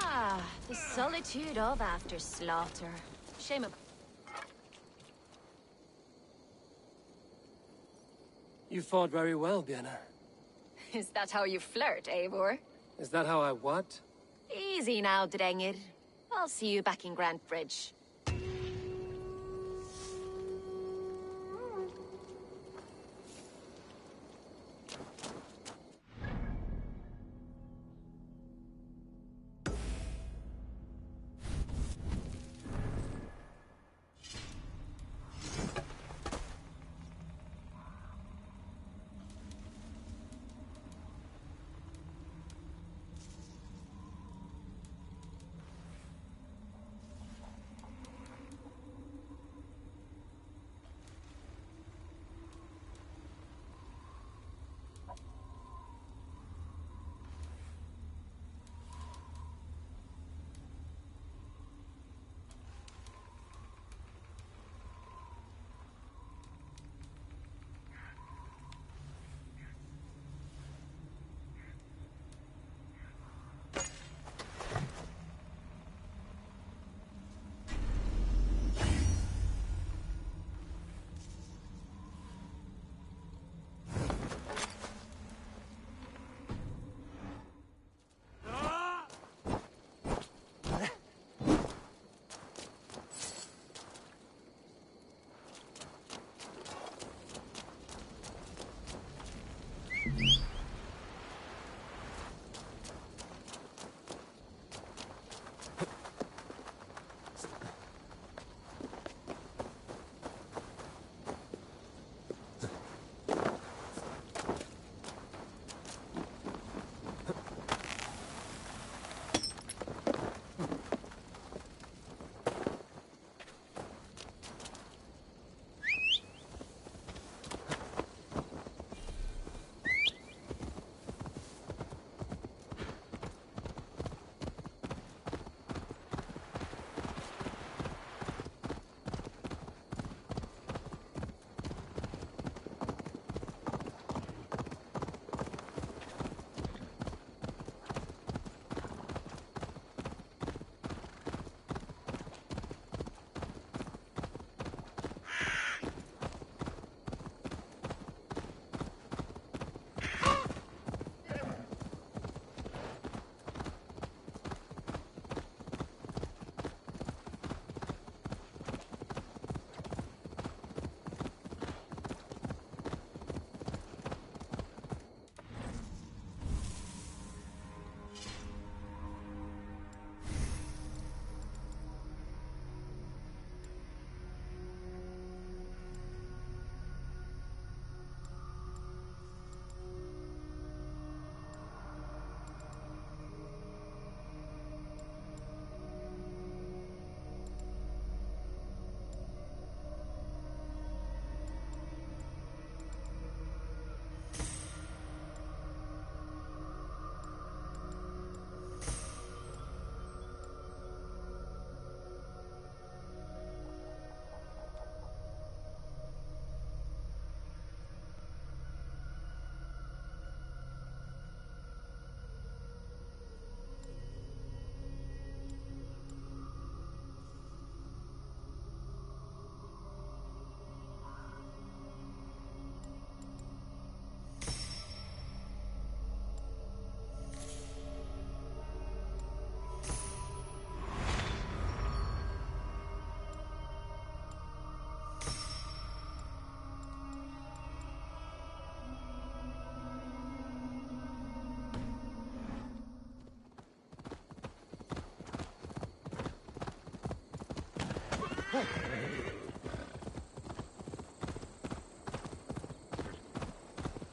Ah, the solitude of after slaughter. Shame of... You fought very well, Bienna. Is that how you flirt, Eivor? Is that how I what? Easy now, Drengir. I'll see you back in Grand Bridge.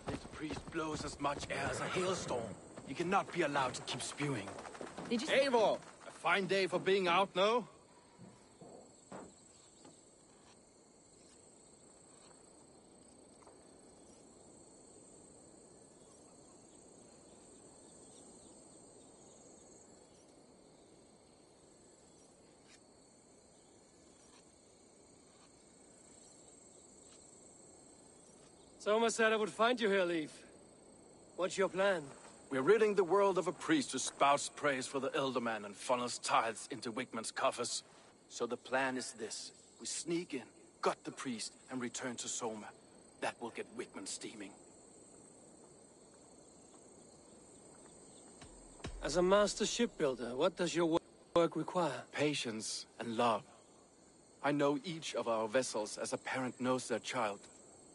This priest blows as much air as a hailstorm. You cannot be allowed to keep spewing. Did you... Eivor! A fine day for being out, no? Soma said I would find you here, Leaf. What's your plan? We're ridding the world of a priest who spouts praise for the Elderman and funnels tithes into Wigman's coffers. So the plan is this. We sneak in, gut the priest, and return to Soma. That will get Wigman steaming. As a master shipbuilder, what does your work require? Patience and love. I know each of our vessels as a parent knows their child.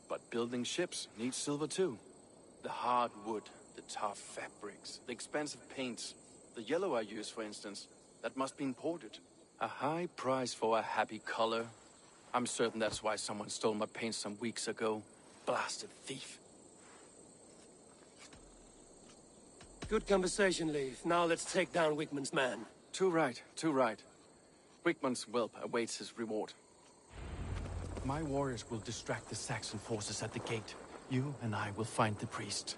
But building ships needs silver too. The hard wood, the tough fabrics, the expensive paints. The yellow I use, for instance, that must be imported. A high price for a happy color. I'm certain that's why someone stole my paint some weeks ago. Blasted thief. Good conversation, Leaf. Now let's take down Wigman's man. Too right, too right. Wigman's whelp awaits his reward. My warriors will distract the Saxon forces at the gate. You and I will find the priest.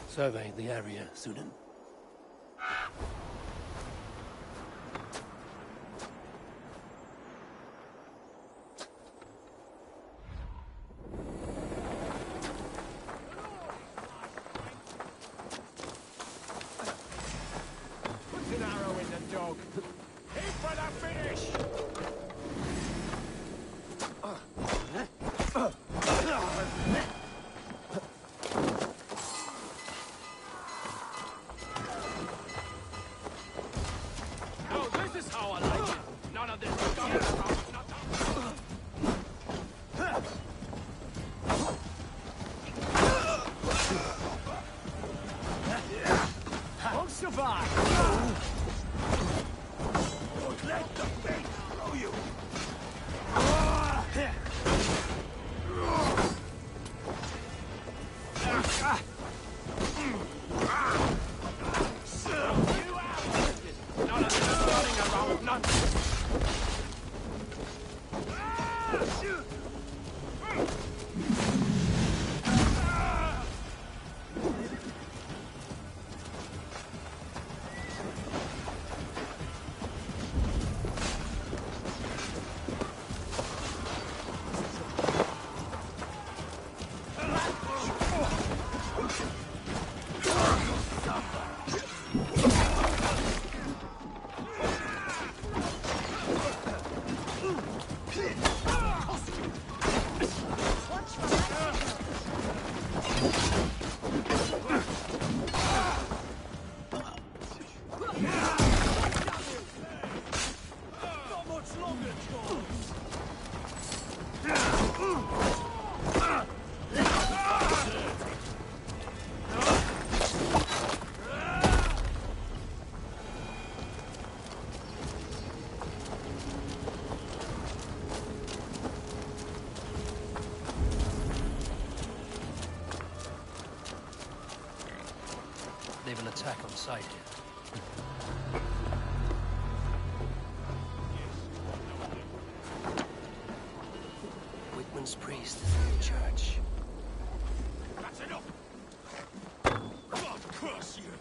Survey the area, Sudan. They will attack on sight here. Wigman's priest is in the church. That's enough! God curse you!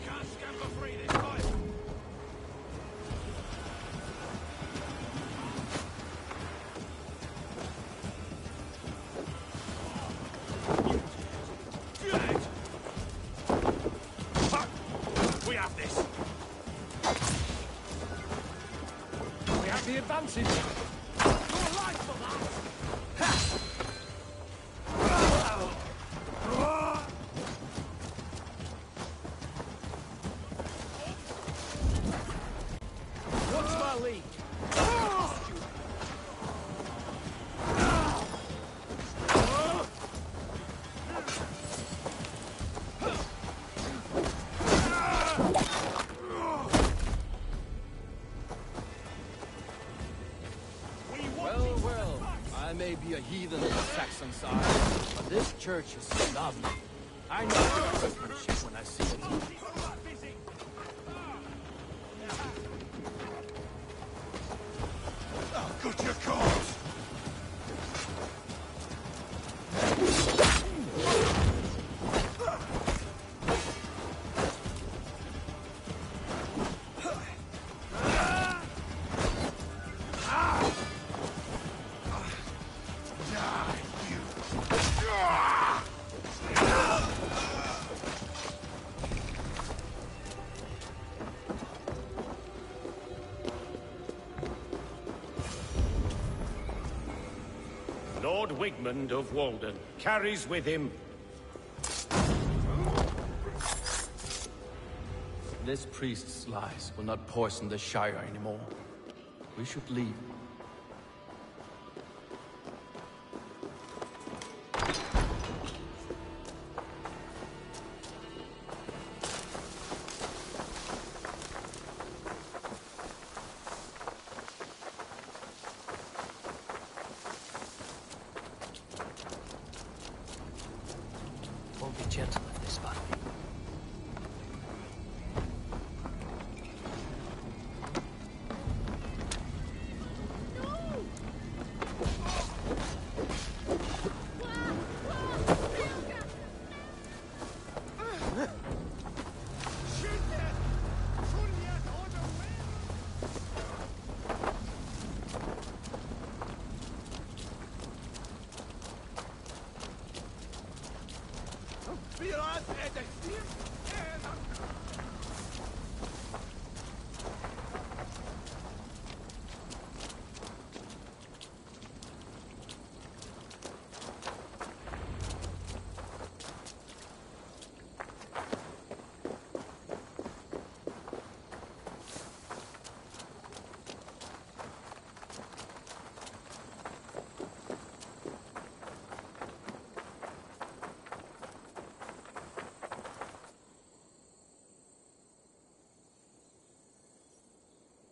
Can't stand for free this time! We have this! We have the advantage! You're right for that! What's my lead? church is lovely. I know craftsmanship when I see it. Oh, good your cause! Lord Wigmund of Walden carries with him... This priest's lies will not poison the Shire anymore. We should leave. Won't be gentle with this one.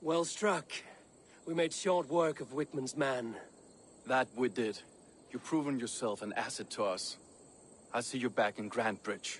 Well struck. We made short work of Wigmund's man. That we did. You've proven yourself an asset to us. I'll see you back in Grantbridge.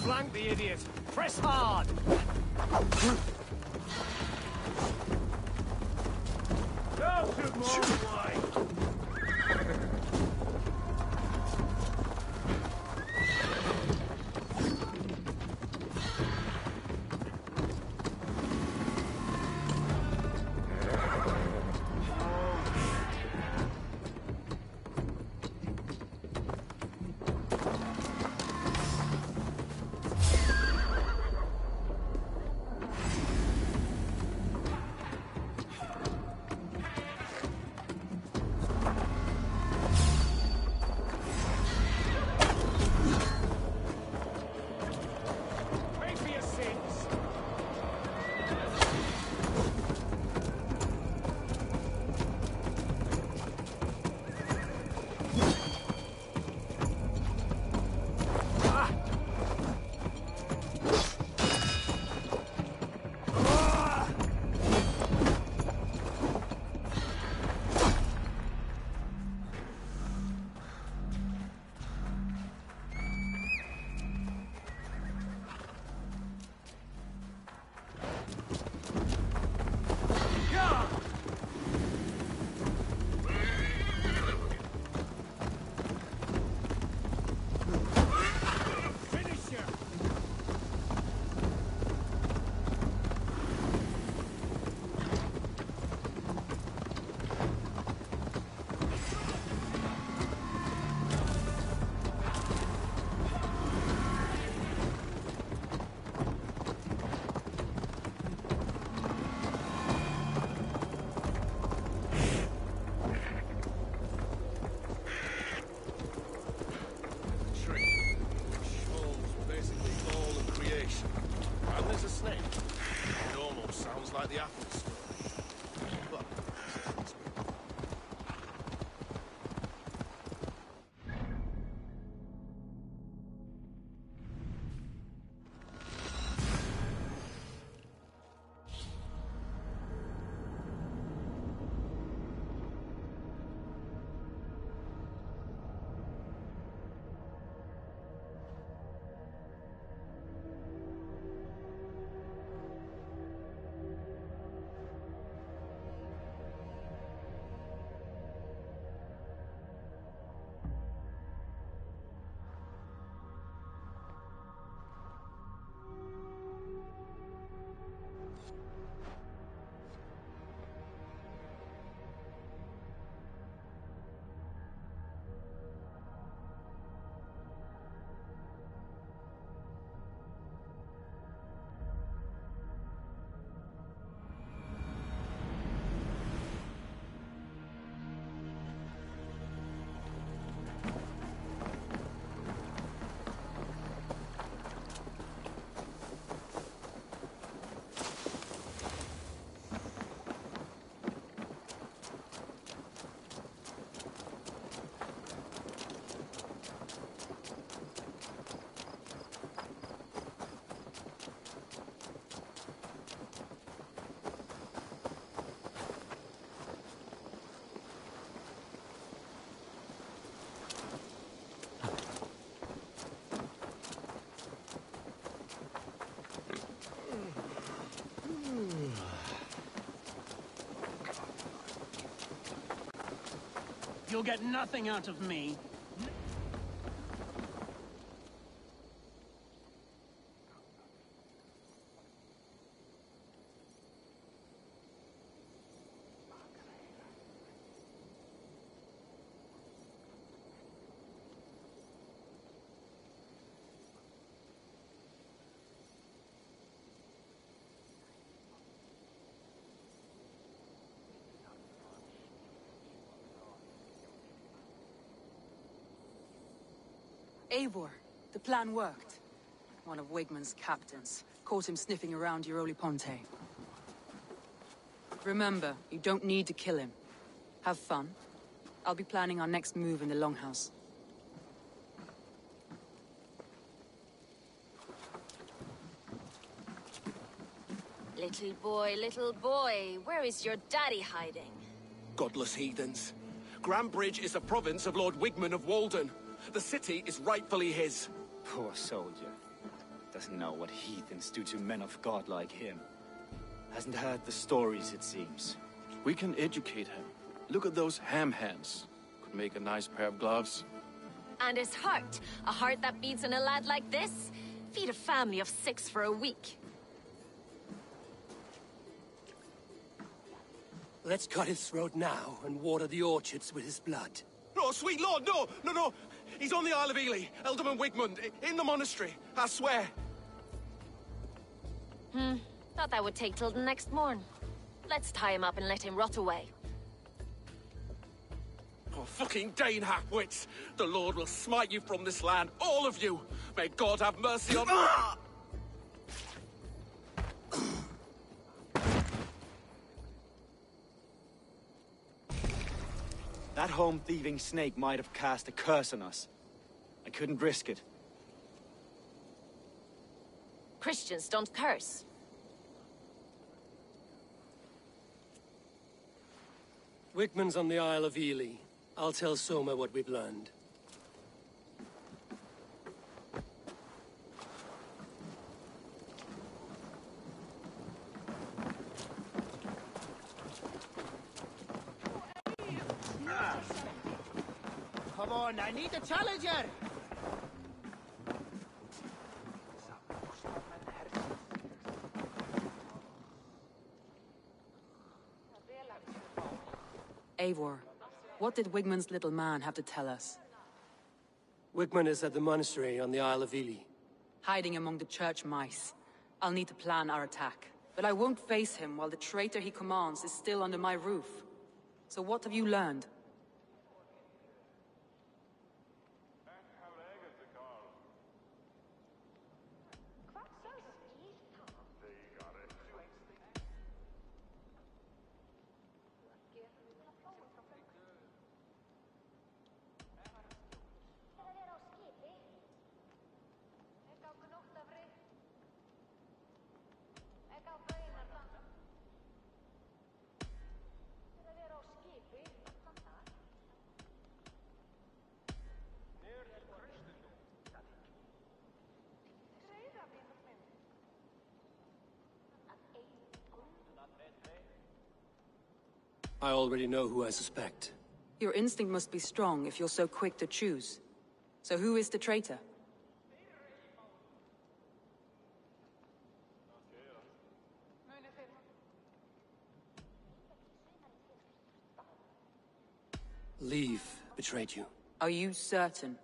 Flank the idiot! Press hard! Go to more way! you'll get nothing out of me. Eivor, the plan worked. One of Wigmund's captains caught him sniffing around Euroli Ponte. Remember, you don't need to kill him. Have fun. I'll be planning our next move in the Longhouse. Little boy, where is your daddy hiding? Godless heathens. Grambridge is a province of Lord Wigmund of Walden. The city is rightfully his. Poor soldier. Doesn't know what heathens do to men of God like him. Hasn't heard the stories, it seems. We can educate him. Look at those ham hands. Could make a nice pair of gloves. And his heart. A heart that beats in a lad like this? Feed a family of 6 for a week. Let's cut his throat now and water the orchards with his blood. No, sweet lord, no! He's on the Isle of Ely, Ealdorman Wigmund, in the monastery, I swear. Thought that would take till the next morn. Let's tie him up and let him rot away. Oh, fucking Dane half-wits! The Lord will smite you from this land, all of you! May God have mercy on... That home-thieving snake might have cast a curse on us. I couldn't risk it. Christians don't curse. Wigmund's on the Isle of Ely. I'll tell Soma what we've learned. Come on, I need a challenger! Eivor, what did Wigmund's little man have to tell us? Wigmund is at the monastery on the Isle of Ely. Hiding among the church mice. I'll need to plan our attack. But I won't face him while the traitor he commands is still under my roof. So what have you learned? I already know who I suspect. Your instinct must be strong if you're so quick to choose. So who is the traitor? Leave betrayed you. Are you certain?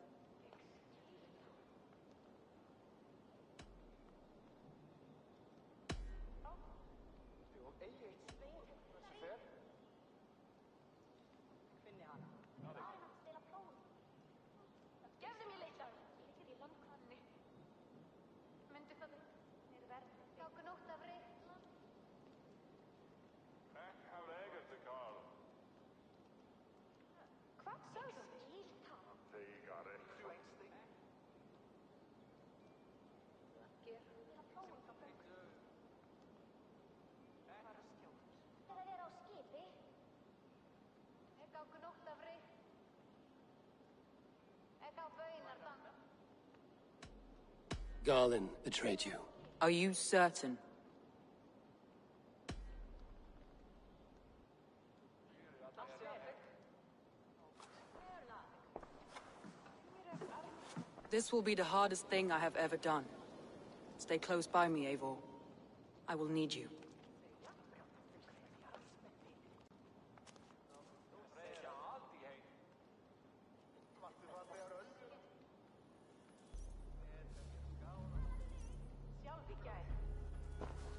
Garlin betrayed you. Are you certain? This will be the hardest thing I have ever done. Stay close by me, Eivor. I will need you.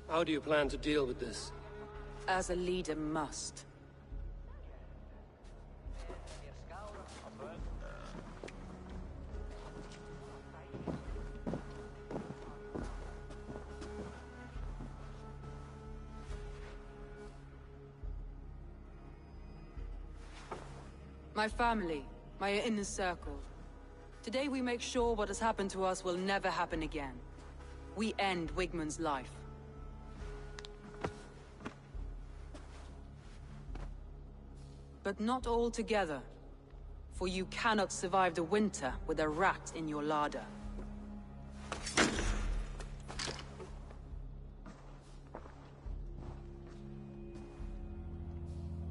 How do you plan to deal with this? As a leader must. My family, my inner circle. Today we make sure what has happened to us will never happen again. We end Wigmund's life. But not all together. For you cannot survive the winter with a rat in your larder.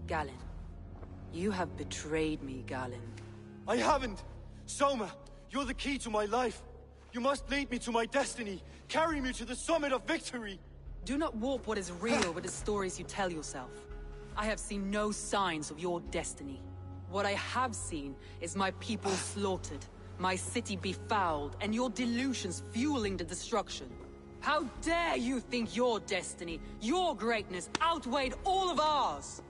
Galen. You have betrayed me, Galen. I haven't! Soma, you're the key to my life. You must lead me to my destiny. Carry me to the summit of victory. Do not warp what is real with the stories you tell yourself. I have seen no signs of your destiny. What I have seen is my people slaughtered, my city befouled, and your delusions fueling the destruction. How dare you think your destiny, your greatness, outweighed all of ours?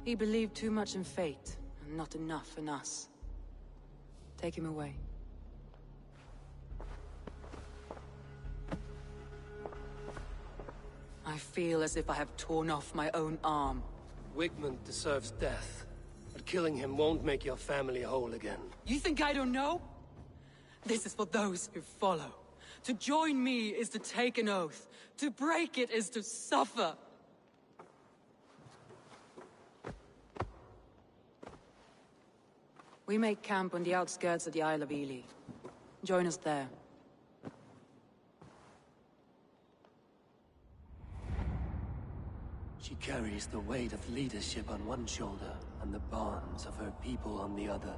He believed too much in fate, and not enough in us. Take him away. I feel as if I have torn off my own arm. Wigmund deserves death, but killing him won't make your family whole again. You think I don't know? This is for those who follow. To join me is to take an oath. To break it is to suffer. We make camp on the outskirts of the Isle of Ely. Join us there. She carries the weight of leadership on one shoulder and the bonds of her people on the other.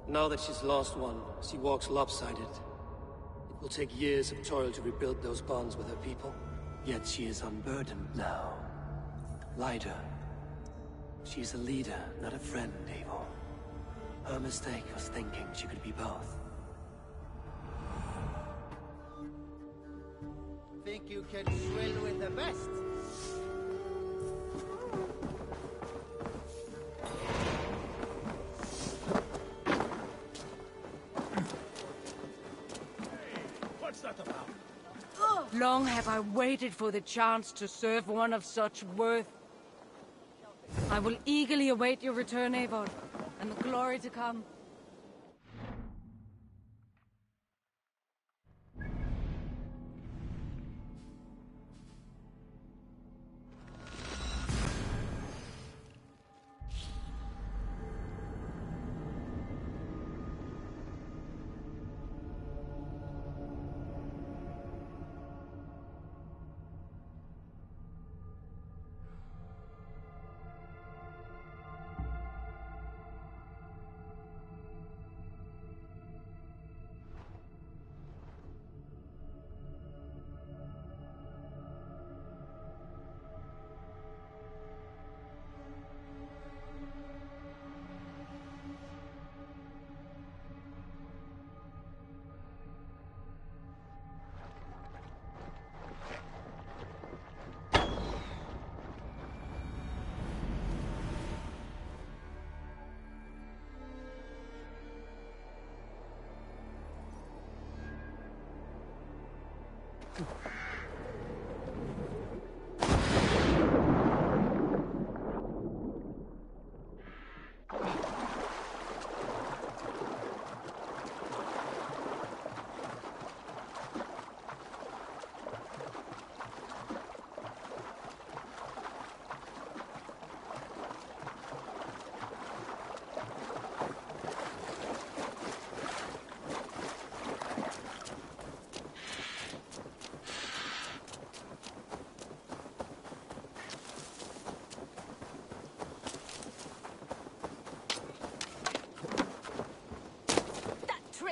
Now that she's lost one, she walks lopsided. It will take years of toil to rebuild those bonds with her people. Yet she is unburdened now. Lighter. She's a leader, not a friend, Eivor. Her mistake was thinking she could be both. Think you can swim with the best? What's that about? Long have I waited for the chance to serve one of such worth. I will eagerly await your return, Eivor, and the glory to come.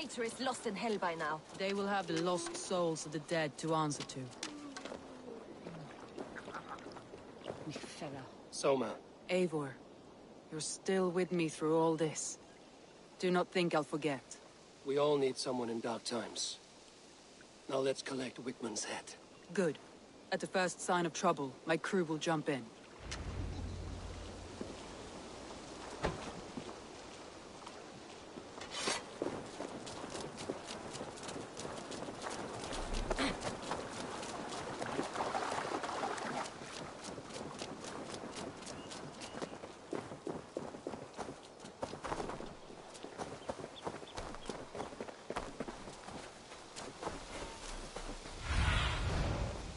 traitor is lost in hell by now. They will have the lost souls of the dead to answer to. Soma. Eivor, you're still with me through all this. Do not think I'll forget. We all need someone in dark times. Now let's collect Wickman's head. Good. At the first sign of trouble, my crew will jump in.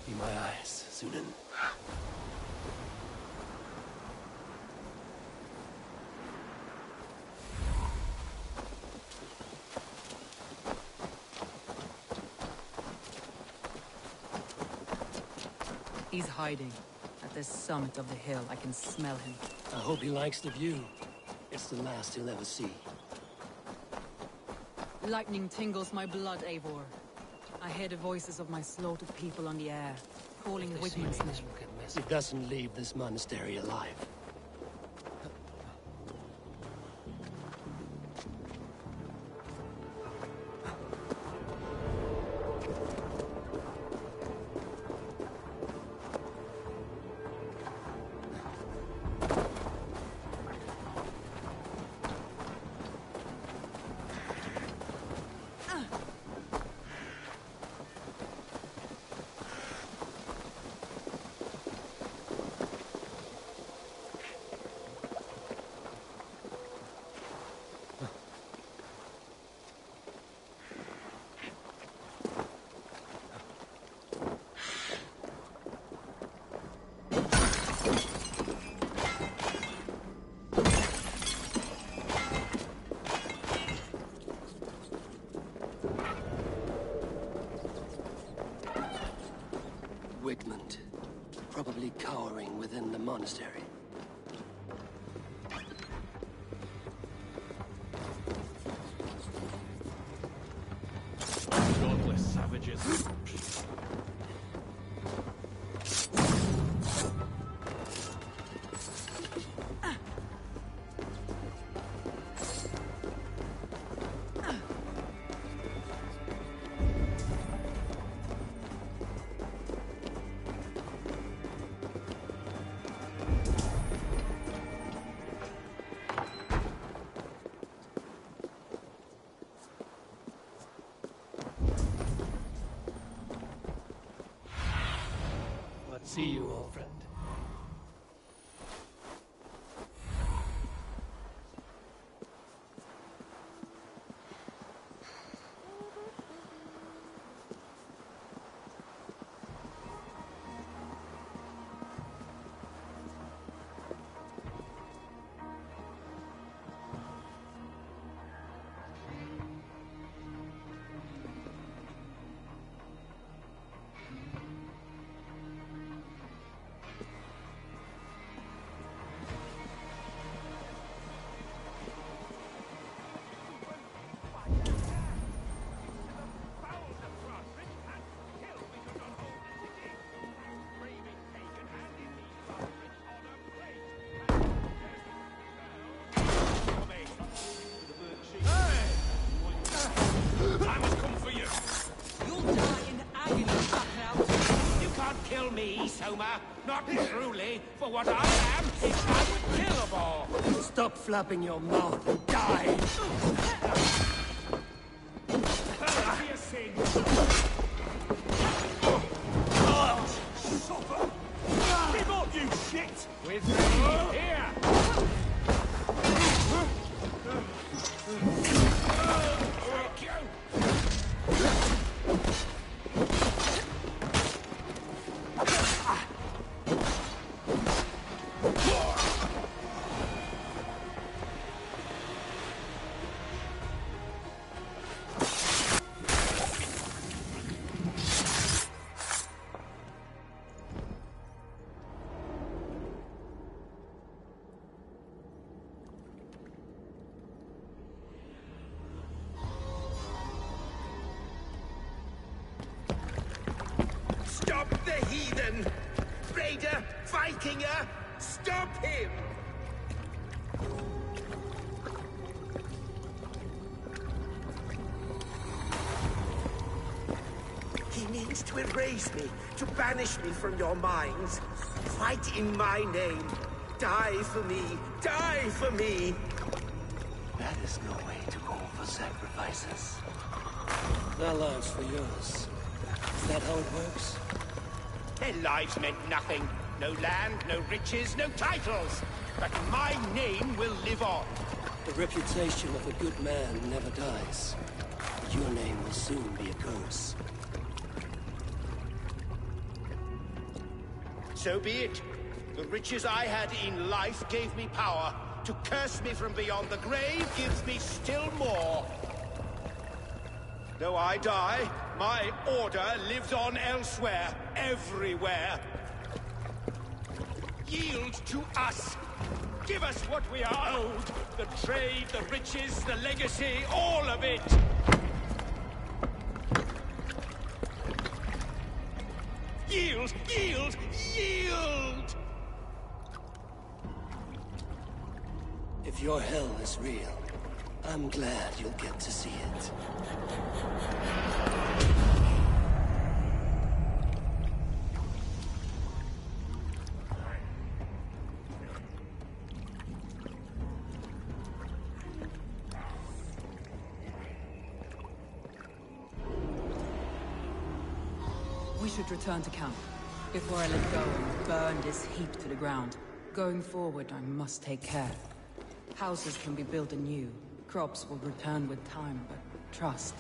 Be my eyes, Sunan. He's hiding. At the summit of the hill, I can smell him. I hope he likes the view. It's the last he'll ever see. Lightning tingles my blood, Eivor. I hear the voices of my slaughtered people on the air, calling Wickman's name. He doesn't leave this monastery alive. Wickman, probably cowering within the monastery. Godless savages. See you, old friend. Soma, not truly, for what I am is unkillable. Stop flapping your mouth and die! Give up, you shit! With me here! The heathen! Raider! Vikinger! Stop him! He means to erase me, to banish me from your minds. Fight in my name. Die for me. Die for me. That is no way to call for sacrifices. Their lives for yours. Is that how it works? Their lives meant nothing. No land, no riches, no titles. But my name will live on. The reputation of a good man never dies. But your name will soon be a curse. So be it. The riches I had in life gave me power. To curse me from beyond the grave gives me still more. Though I die, my order lives on elsewhere, everywhere. Yield to us. Give us what we are owed. The trade, the riches, the legacy, all of it. Yield! Yield! Yield! If your hell is real, I'm glad you'll get to see it. We should return to camp before I let go and burn this heap to the ground. Going forward, I must take care. Houses can be built anew. Crops will return with time, but trust.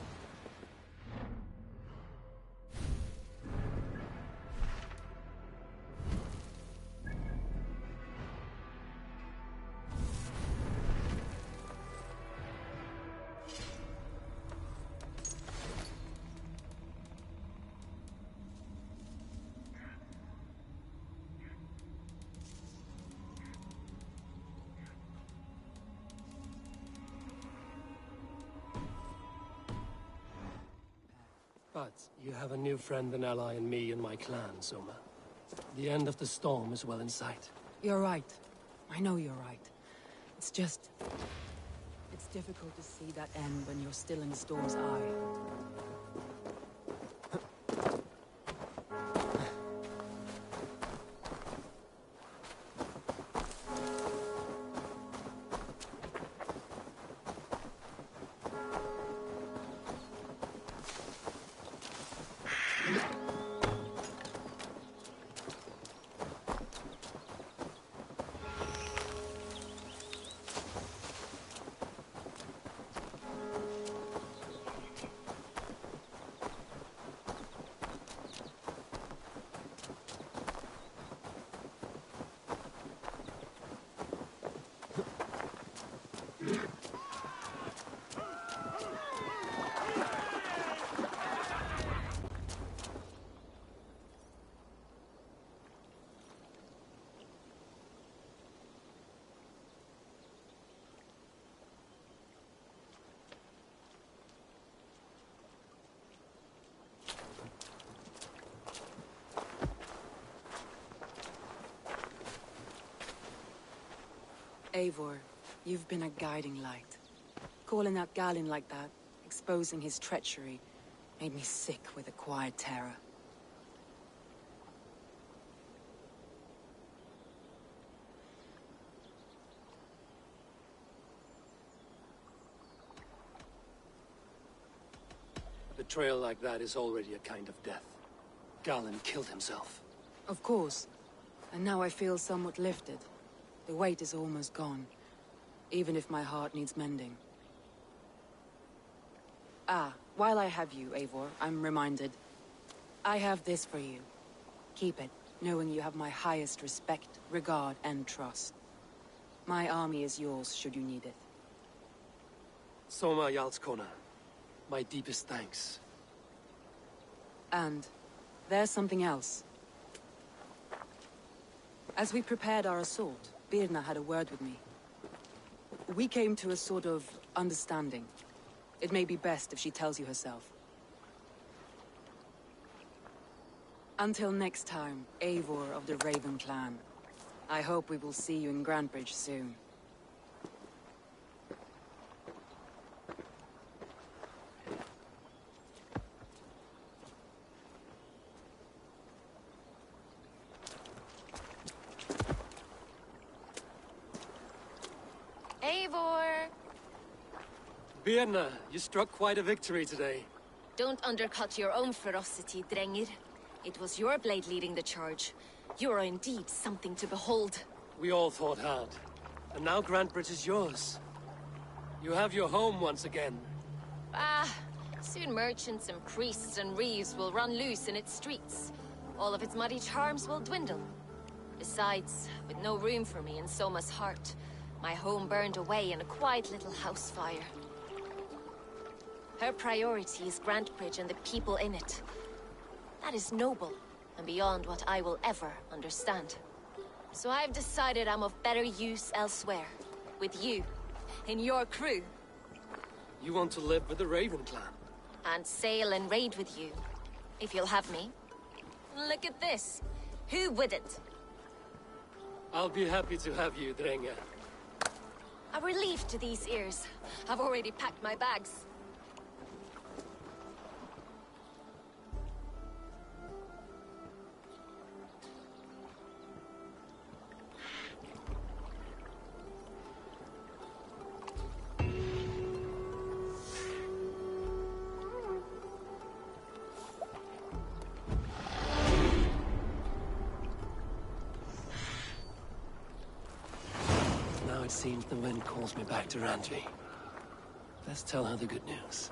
But you have a new friend and ally in me and my clan, Soma. The end of the storm is well in sight. You're right. I know you're right. It's just... it's difficult to see that end when you're still in the storm's eye. Eivor, you've been a guiding light. Calling out Galin like that, exposing his treachery, made me sick with a quiet terror. Betrayal like that is already a kind of death. Galin killed himself. Of course. And now I feel somewhat lifted. The weight is almost gone, even if my heart needs mending. Ah, while I have you, Eivor, I'm reminded. I have this for you. Keep it, knowing you have my highest respect, regard, and trust. My army is yours, should you need it. Soma Yalskona, my deepest thanks. And there's something else. As we prepared our assault, Birna had a word with me. We came to a sort of understanding. It may be best if she tells you herself. Until next time, Eivor of the Raven clan. I hope we will see you in Grantebridge soon. Eivor! Birna, you struck quite a victory today. Don't undercut your own ferocity, Drengir. It was your blade leading the charge. You are indeed something to behold. We all fought hard. And now Grantebridge is yours. You have your home once again. Soon merchants and priests and reeves will run loose in its streets. All of its muddy charms will dwindle. Besides, with no room for me in Soma's heart, my home burned away in a quiet little house fire. Her priority is Grantebridge and the people in it. That is noble, and beyond what I will ever understand. So I've decided I'm of better use elsewhere. With you, in your crew. You want to live with the Raven clan? And sail and raid with you, if you'll have me. Look at this. Who wouldn't? I'll be happy to have you, Drenge. A relief to these ears. I've already packed my bags. It seems the wind calls me back to Randvi. Let's tell her the good news.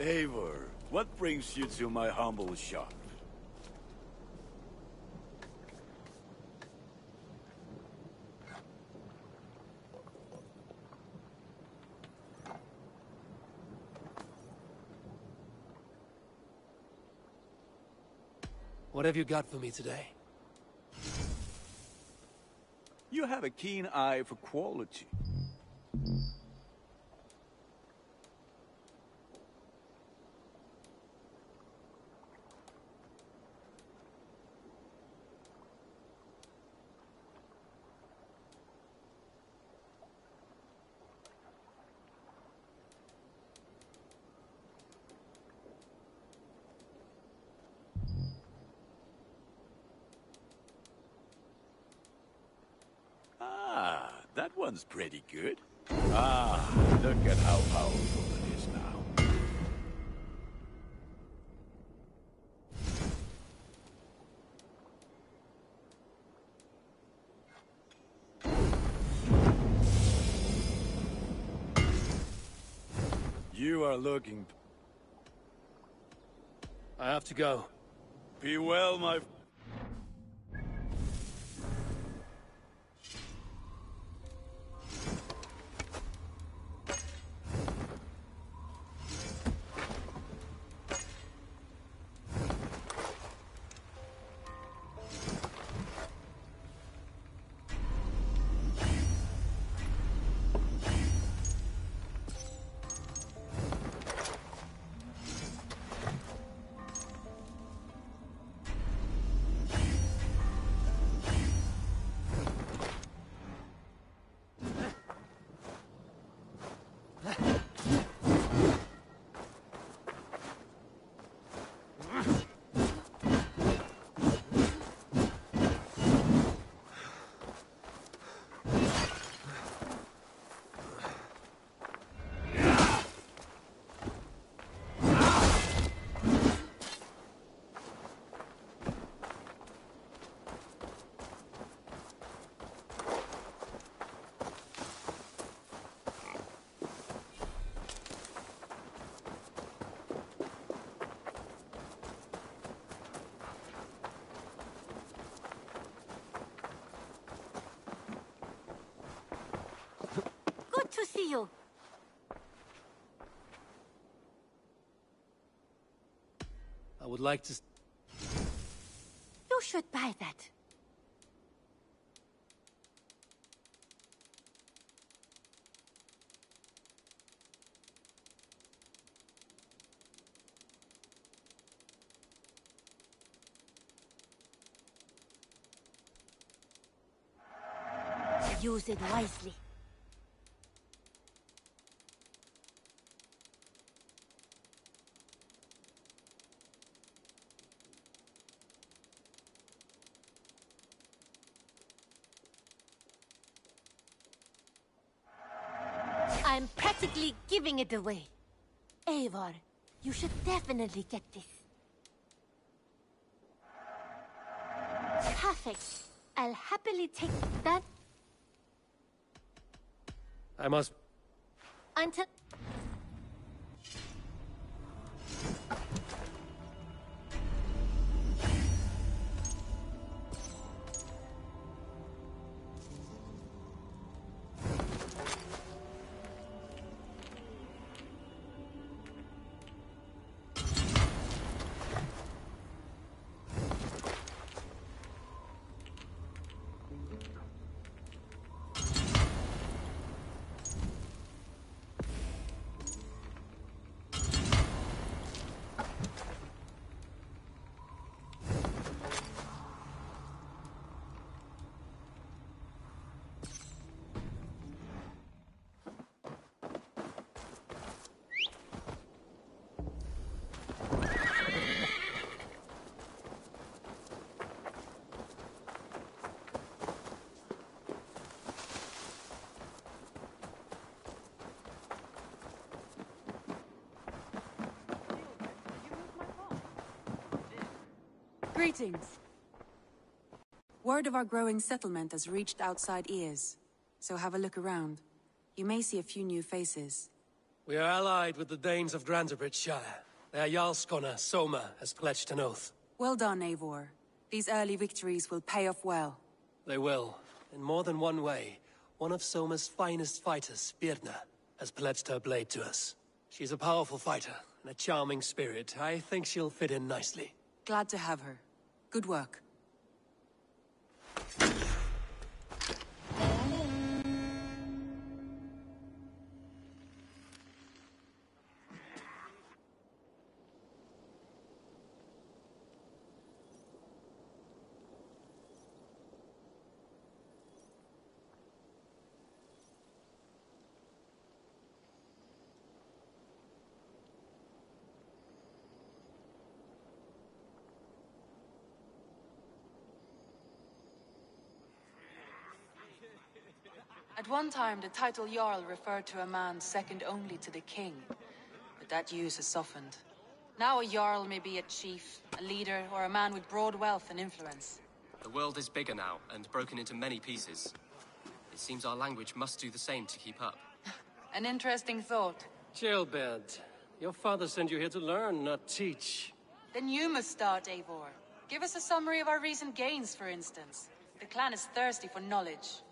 Eivor, what brings you to my humble shop? What have you got for me today? You have a keen eye for quality. That one's pretty good. Look at how powerful it is now. You are looking... I have to go. Be well, my... To see you. I would like to... You should buy that. Use it wisely. I'm practically giving it away. Eivor, you should definitely get this. Perfect. I'll happily take that. I must... Until... Greetings. Word of our growing settlement has reached outside ears, so have a look around. You may see a few new faces. We are allied with the Danes of Grantebridgeshire. Their Jarlskona, Soma, has pledged an oath. Well done, Eivor. These early victories will pay off well. They will. In more than one way. One of Soma's finest fighters, Birna, has pledged her blade to us. She's a powerful fighter and a charming spirit. I think she'll fit in nicely. Glad to have her. Good work. At one time, the title Jarl referred to a man second only to the king. But that use has softened. Now a Jarl may be a chief, a leader, or a man with broad wealth and influence. The world is bigger now, and broken into many pieces. It seems our language must do the same to keep up. An interesting thought. Chilbert, your father sent you here to learn, not teach. Then you must start, Eivor. Give us a summary of our recent gains, for instance. The clan is thirsty for knowledge.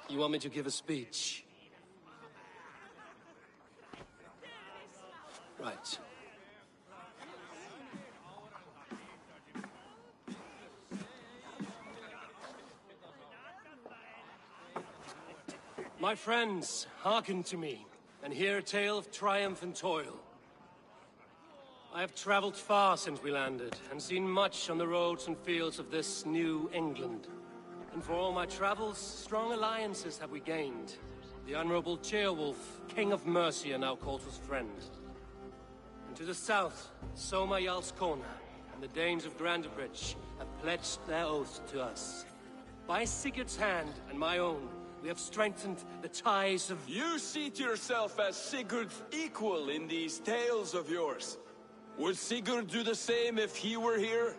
You want me to give a speech? Right. My friends, hearken to me, and hear a tale of triumph and toil. I have traveled far since we landed, and seen much on the roads and fields of this new England. And for all my travels, strong alliances have we gained. The Honorable Ceolwulf, King of Mercia, now calls us friend. And to the south, Soma Jarlskona and the Danes of Grantebridge have pledged their oath to us. By Sigurd's hand and my own, we have strengthened the ties of... You seat yourself as Sigurd's equal in these tales of yours. Would Sigurd do the same if he were here?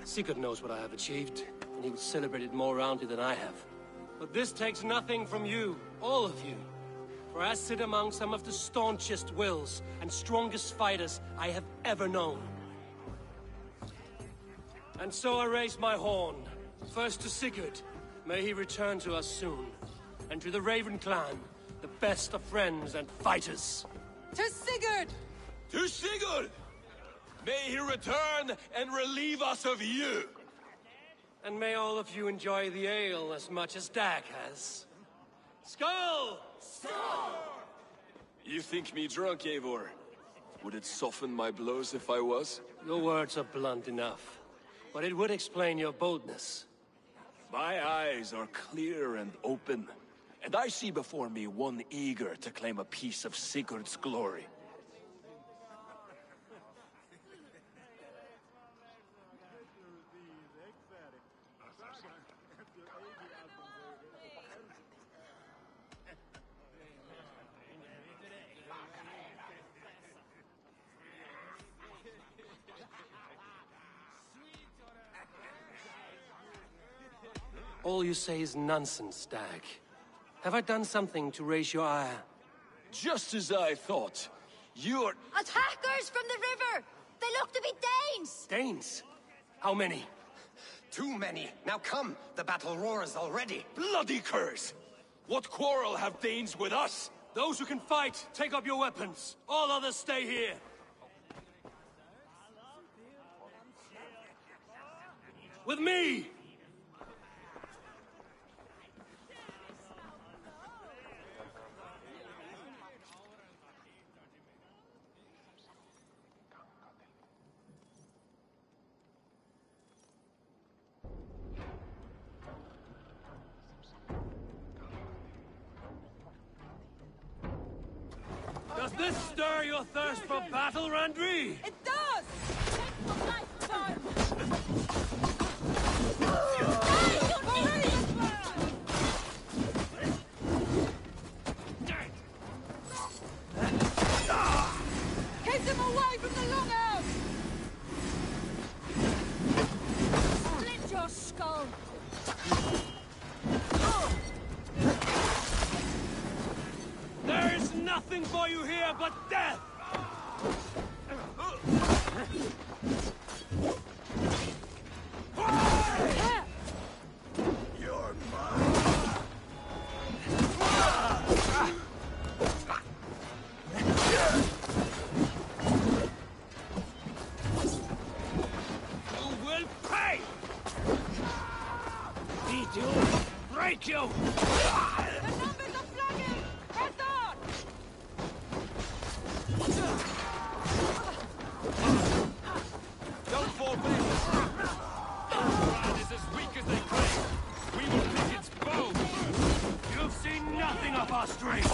Sigurd knows what I have achieved, and he will celebrate it more roundly than I have. But this takes nothing from you, all of you. For I sit among some of the staunchest wills and strongest fighters I have ever known. And so I raise my horn, first to Sigurd, may he return to us soon, and to the Raven clan, the best of friends and fighters. To Sigurd! To Sigurd! May he return and relieve us of you! And may all of you enjoy the ale as much as Dag has. Skull! Skull! You think me drunk, Eivor? Would it soften my blows if I was? Your words are blunt enough, but it would explain your boldness. My eyes are clear and open, and I see before me one eager to claim a piece of Sigurd's glory. All you say is nonsense, Dag. Have I done something to raise your ire? Just as I thought. You're... Attackers from the river! They look to be Danes! Danes? How many? Too many. Now come, the battle roars already. Bloody curs! What quarrel have Danes with us? Those who can fight, take up your weapons. All others stay here. With me! Does this stir your thirst for battle, Randri? It does! nothing for you here but death! You're mine! You will pay! Beat you! Break you! Don't fall back! Brand is as weak as they claim. We will pick its bone! You've seen nothing of our strength!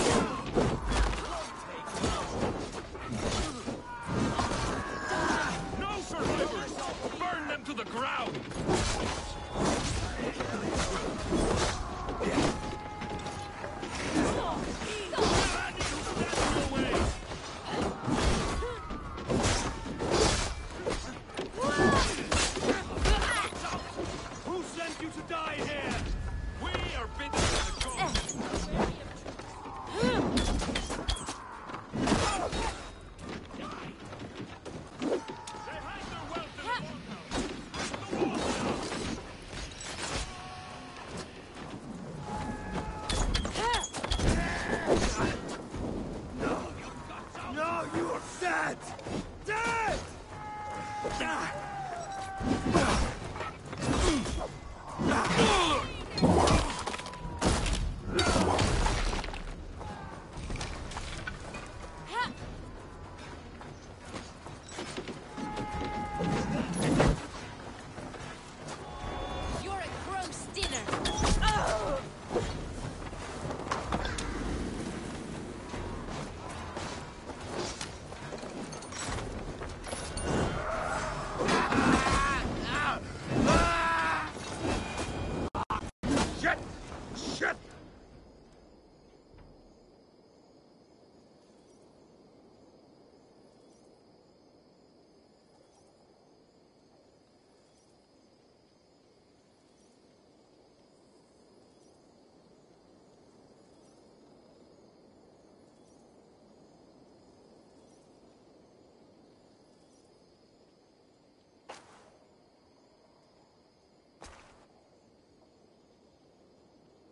No survivors! Burn them to the ground! Who sent you to die here? We are bidden by the gods! No, you're dead! Dead! You're a gross dinner. Shit! Shit!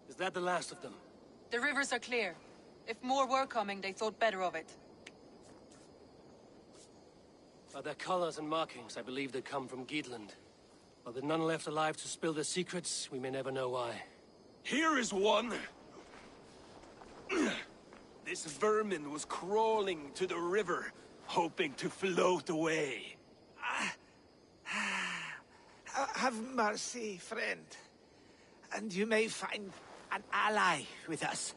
Is that the last of them? The rivers are clear. If more were coming, they thought better of it. By their colors and markings, I believe they come from Geatland. While there are none left alive to spill their secrets, we may never know why. Here is one! This vermin was crawling to the river, hoping to float away. Have mercy, friend. And you may find an ally with us.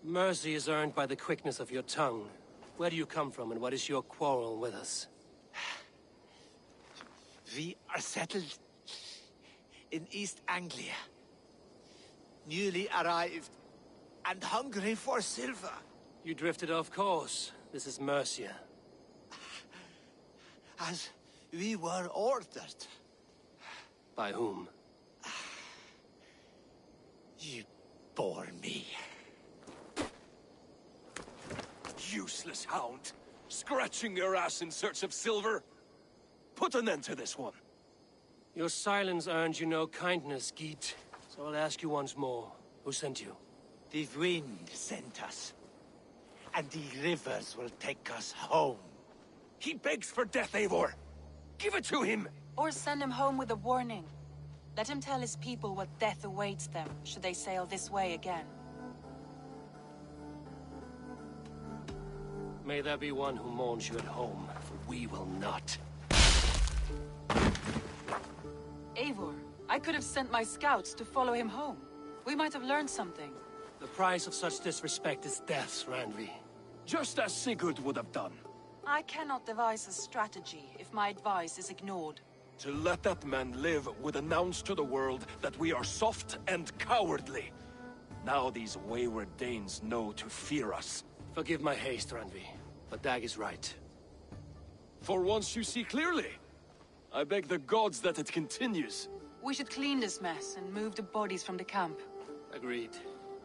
Mercy is earned by the quickness of your tongue. Where do you come from, and what is your quarrel with us? We are settled in East Anglia. Newly arrived and hungry for silver. You drifted off course. This is Mercia. As we were ordered. By whom? You bore me. Useless hound! Scratching your ass in search of silver! Put an end to this one! Your silence earned you no kindness, Geet. So I'll ask you once more. Who sent you? The wind sent us. And the rivers will take us home. He begs for death, Eivor! Give it to him! Or send him home with a warning. Let him tell his people what death awaits them, should they sail this way again. May there be one who mourns you at home, for we will not. Eivor, I could have sent my scouts to follow him home. We might have learned something. The price of such disrespect is death, Randvi. Just as Sigurd would have done. I cannot devise a strategy if my advice is ignored. To let that man live would announce to the world that we are soft and cowardly. Now these wayward Danes know to fear us. Forgive my haste, Randvi, but Dag is right. For once you see clearly. I beg the gods that it continues. We should clean this mess and move the bodies from the camp. Agreed.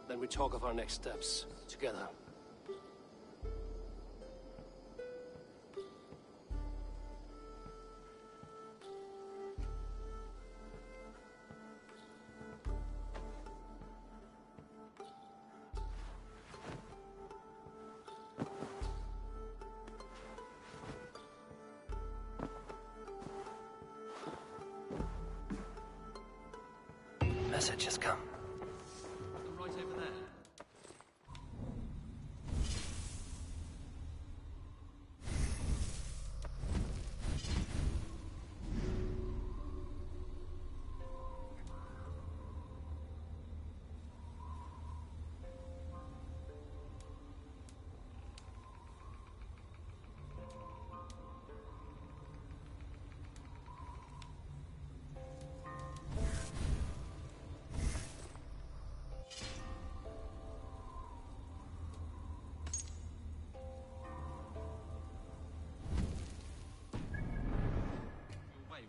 Then we talk of our next steps, together. message has come. Right over there.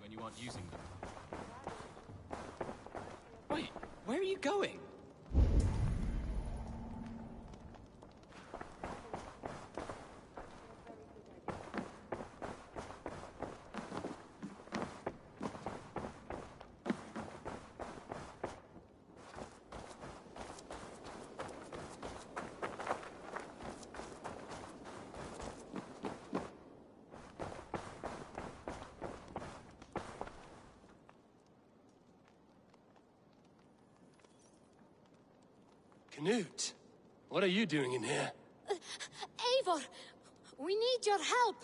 When you aren't using them. Wait, where are you going? Knut, what are you doing in here? Eivor, we need your help.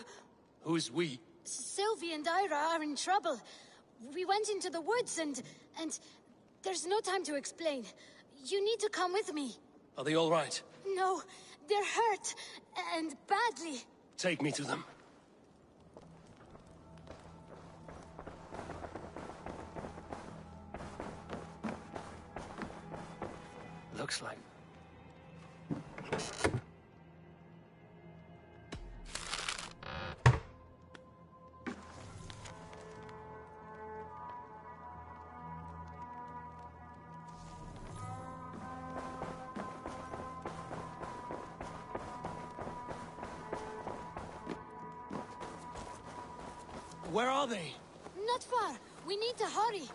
Who's we? Sylvie and Ira are in trouble. We went into the woods and there's no time to explain. You need to come with me. Are they all right? No, they're hurt, and badly. Take me to them. Looks like... Where are they? Not far. We need to hurry.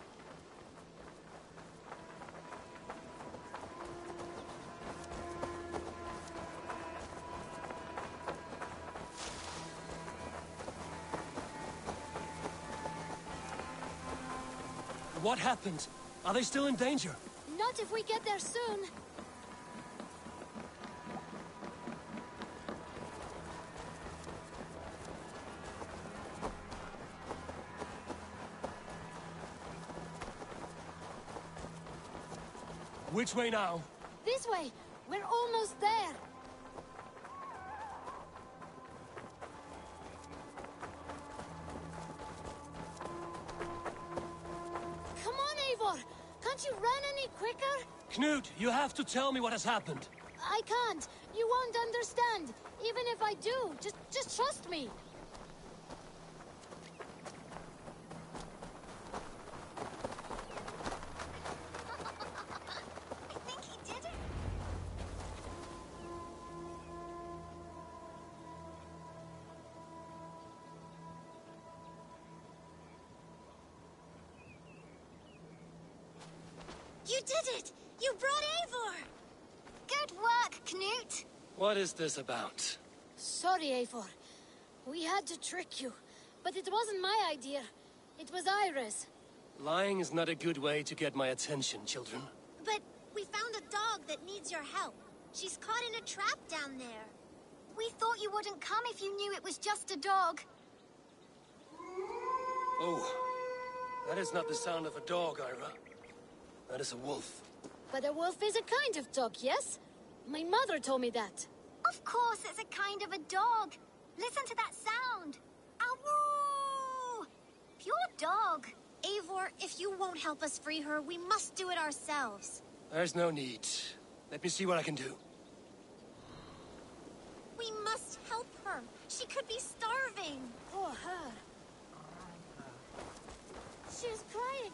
What happened? Are they still in danger? Not if we get there soon. Which way now? This way. We're almost there. Come on, Eivor. Can't you run any quicker? Knut, you have to tell me what has happened. I can't. You won't understand. Even if I do, just trust me. You did it! You brought Eivor! Good work, Knut! What is this about? Sorry, Eivor. We had to trick you. But it wasn't my idea. It was Ira's. Lying is not a good way to get my attention, children. But we found a dog that needs your help. She's caught in a trap down there. We thought you wouldn't come if you knew it was just a dog. Oh, that is not the sound of a dog, Ira. That is a wolf. But a wolf is a kind of dog, yes? My mother told me that. Of course it's a kind of a dog. Listen to that sound. Awoo! Pure dog. Eivor, if you won't help us free her, we must do it ourselves. There's no need. Let me see what I can do. We must help her. She could be starving. Poor her. She's crying.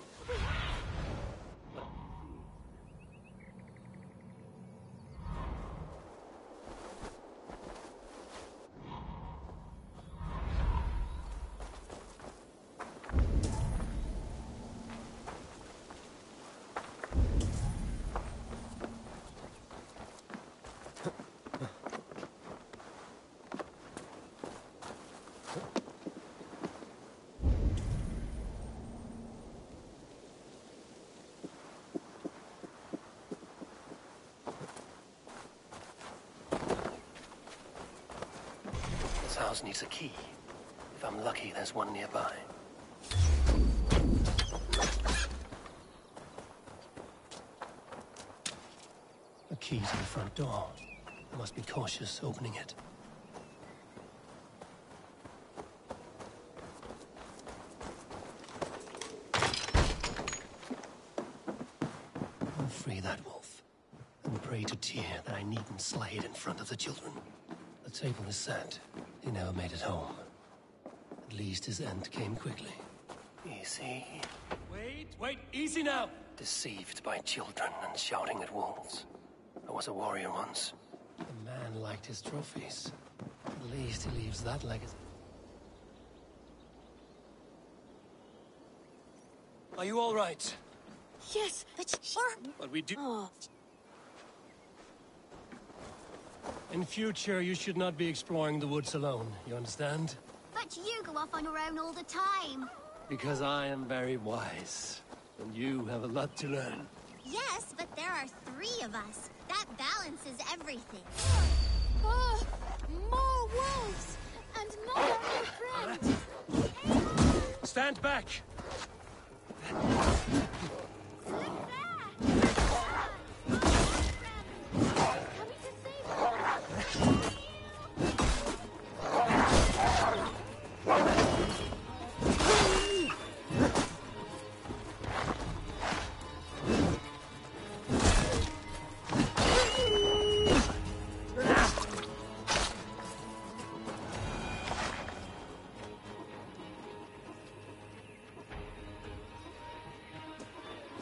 house needs a key. If I'm lucky, there's one nearby. A key to the front door. I must be cautious opening it. I'll free that wolf, and pray to Tyr that I needn't slay it in front of the children. The table is set. He never made it home. At least his end came quickly. Easy. Wait, easy now! Deceived by children and shouting at wolves. I was a warrior once. The man liked his trophies. At least he leaves that legacy. Are you all right? Yes, but But we do... Oh. In future, you should not be exploring the woods alone, you understand? But you go off on your own all the time. Because I am very wise, and you have a lot to learn. Yes, but there are 3 of us. That balances everything. Oh, more wolves! And more new friends! Stand back!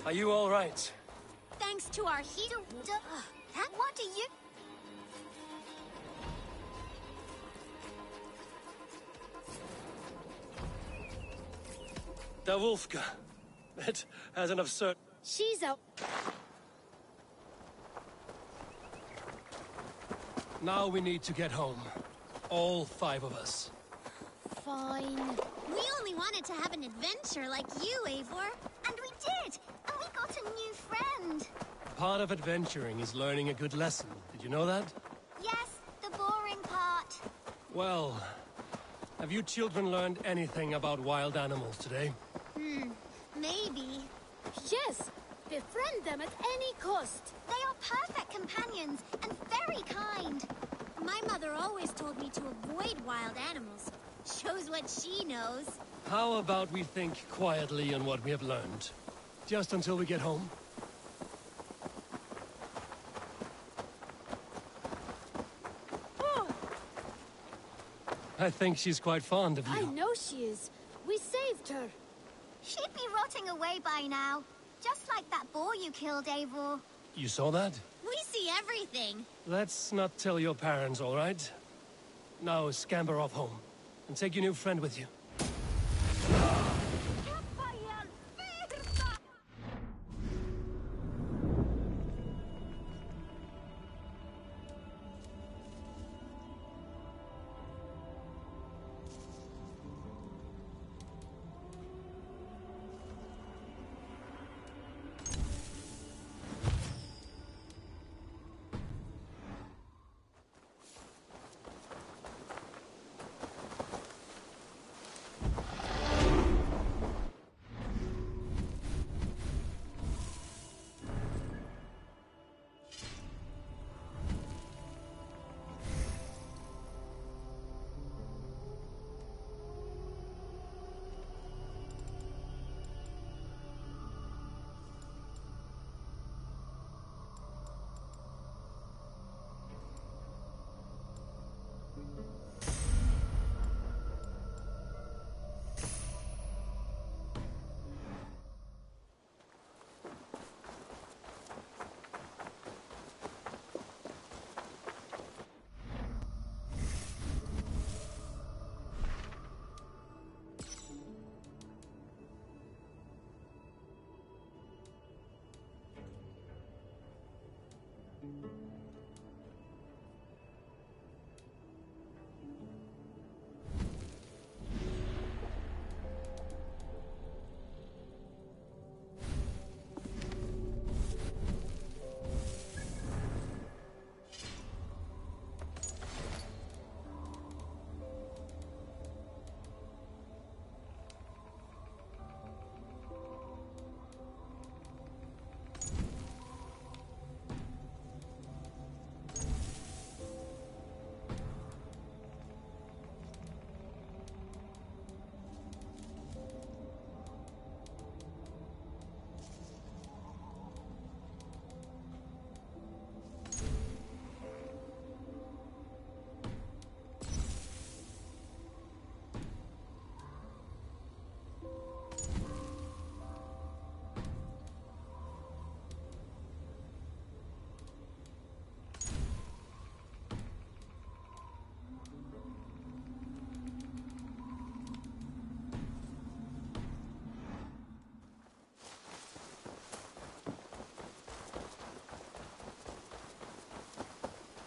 Are you all right? Thanks to our heater... What do you... The Wolfka. It has an absurd... She's a... Now we need to get home. All 5 of us. Fine. We only wanted to have an adventure like you, Eivor. And we did! And we got a new friend! Part of adventuring is learning a good lesson. Did you know that? Yes, the boring part. Well, have you children learned anything about wild animals today? Maybe. Yes! Befriend them at any cost. They are perfect companions and very kind. My mother always told me to avoid wild animals. Shows what she knows. How about we think quietly on what we have learned? Just until we get home? Oh. I think she's quite fond of you. I know she is. We saved her. She'd be rotting away by now. Just like that boar you killed, Eivor. You saw that? We see everything. Let's not tell your parents, all right? Now scamper off home. And take your new friend with you.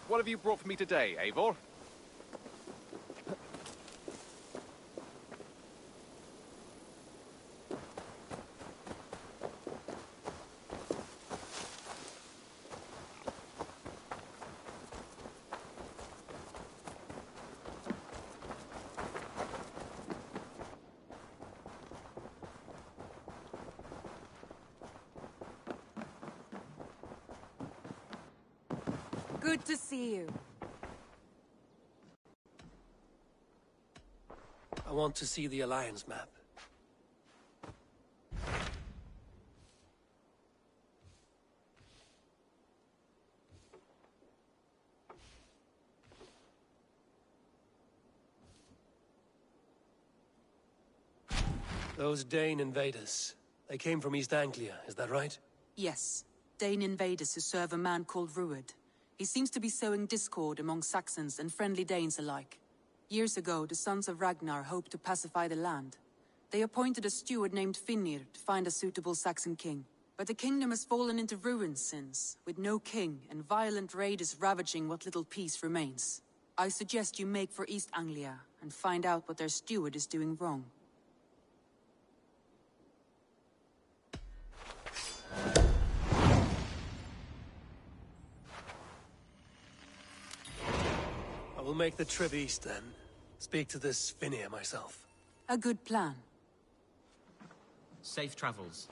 What have you brought for me today, Eivor? Good to see you. I want to see the Alliance map. Those Dane invaders, they came from East Anglia, is that right? Yes. Dane invaders who serve a man called Rued. He seems to be sowing discord among Saxons and friendly Danes alike. Years ago, the sons of Ragnar hoped to pacify the land. They appointed a steward named Finnir to find a suitable Saxon king. But the kingdom has fallen into ruins since, with no king and violent raiders ravaging what little peace remains. I suggest you make for East Anglia and find out what their steward is doing wrong. I will make the trip east then. Speak to this Finnir myself. A good plan. Safe travels.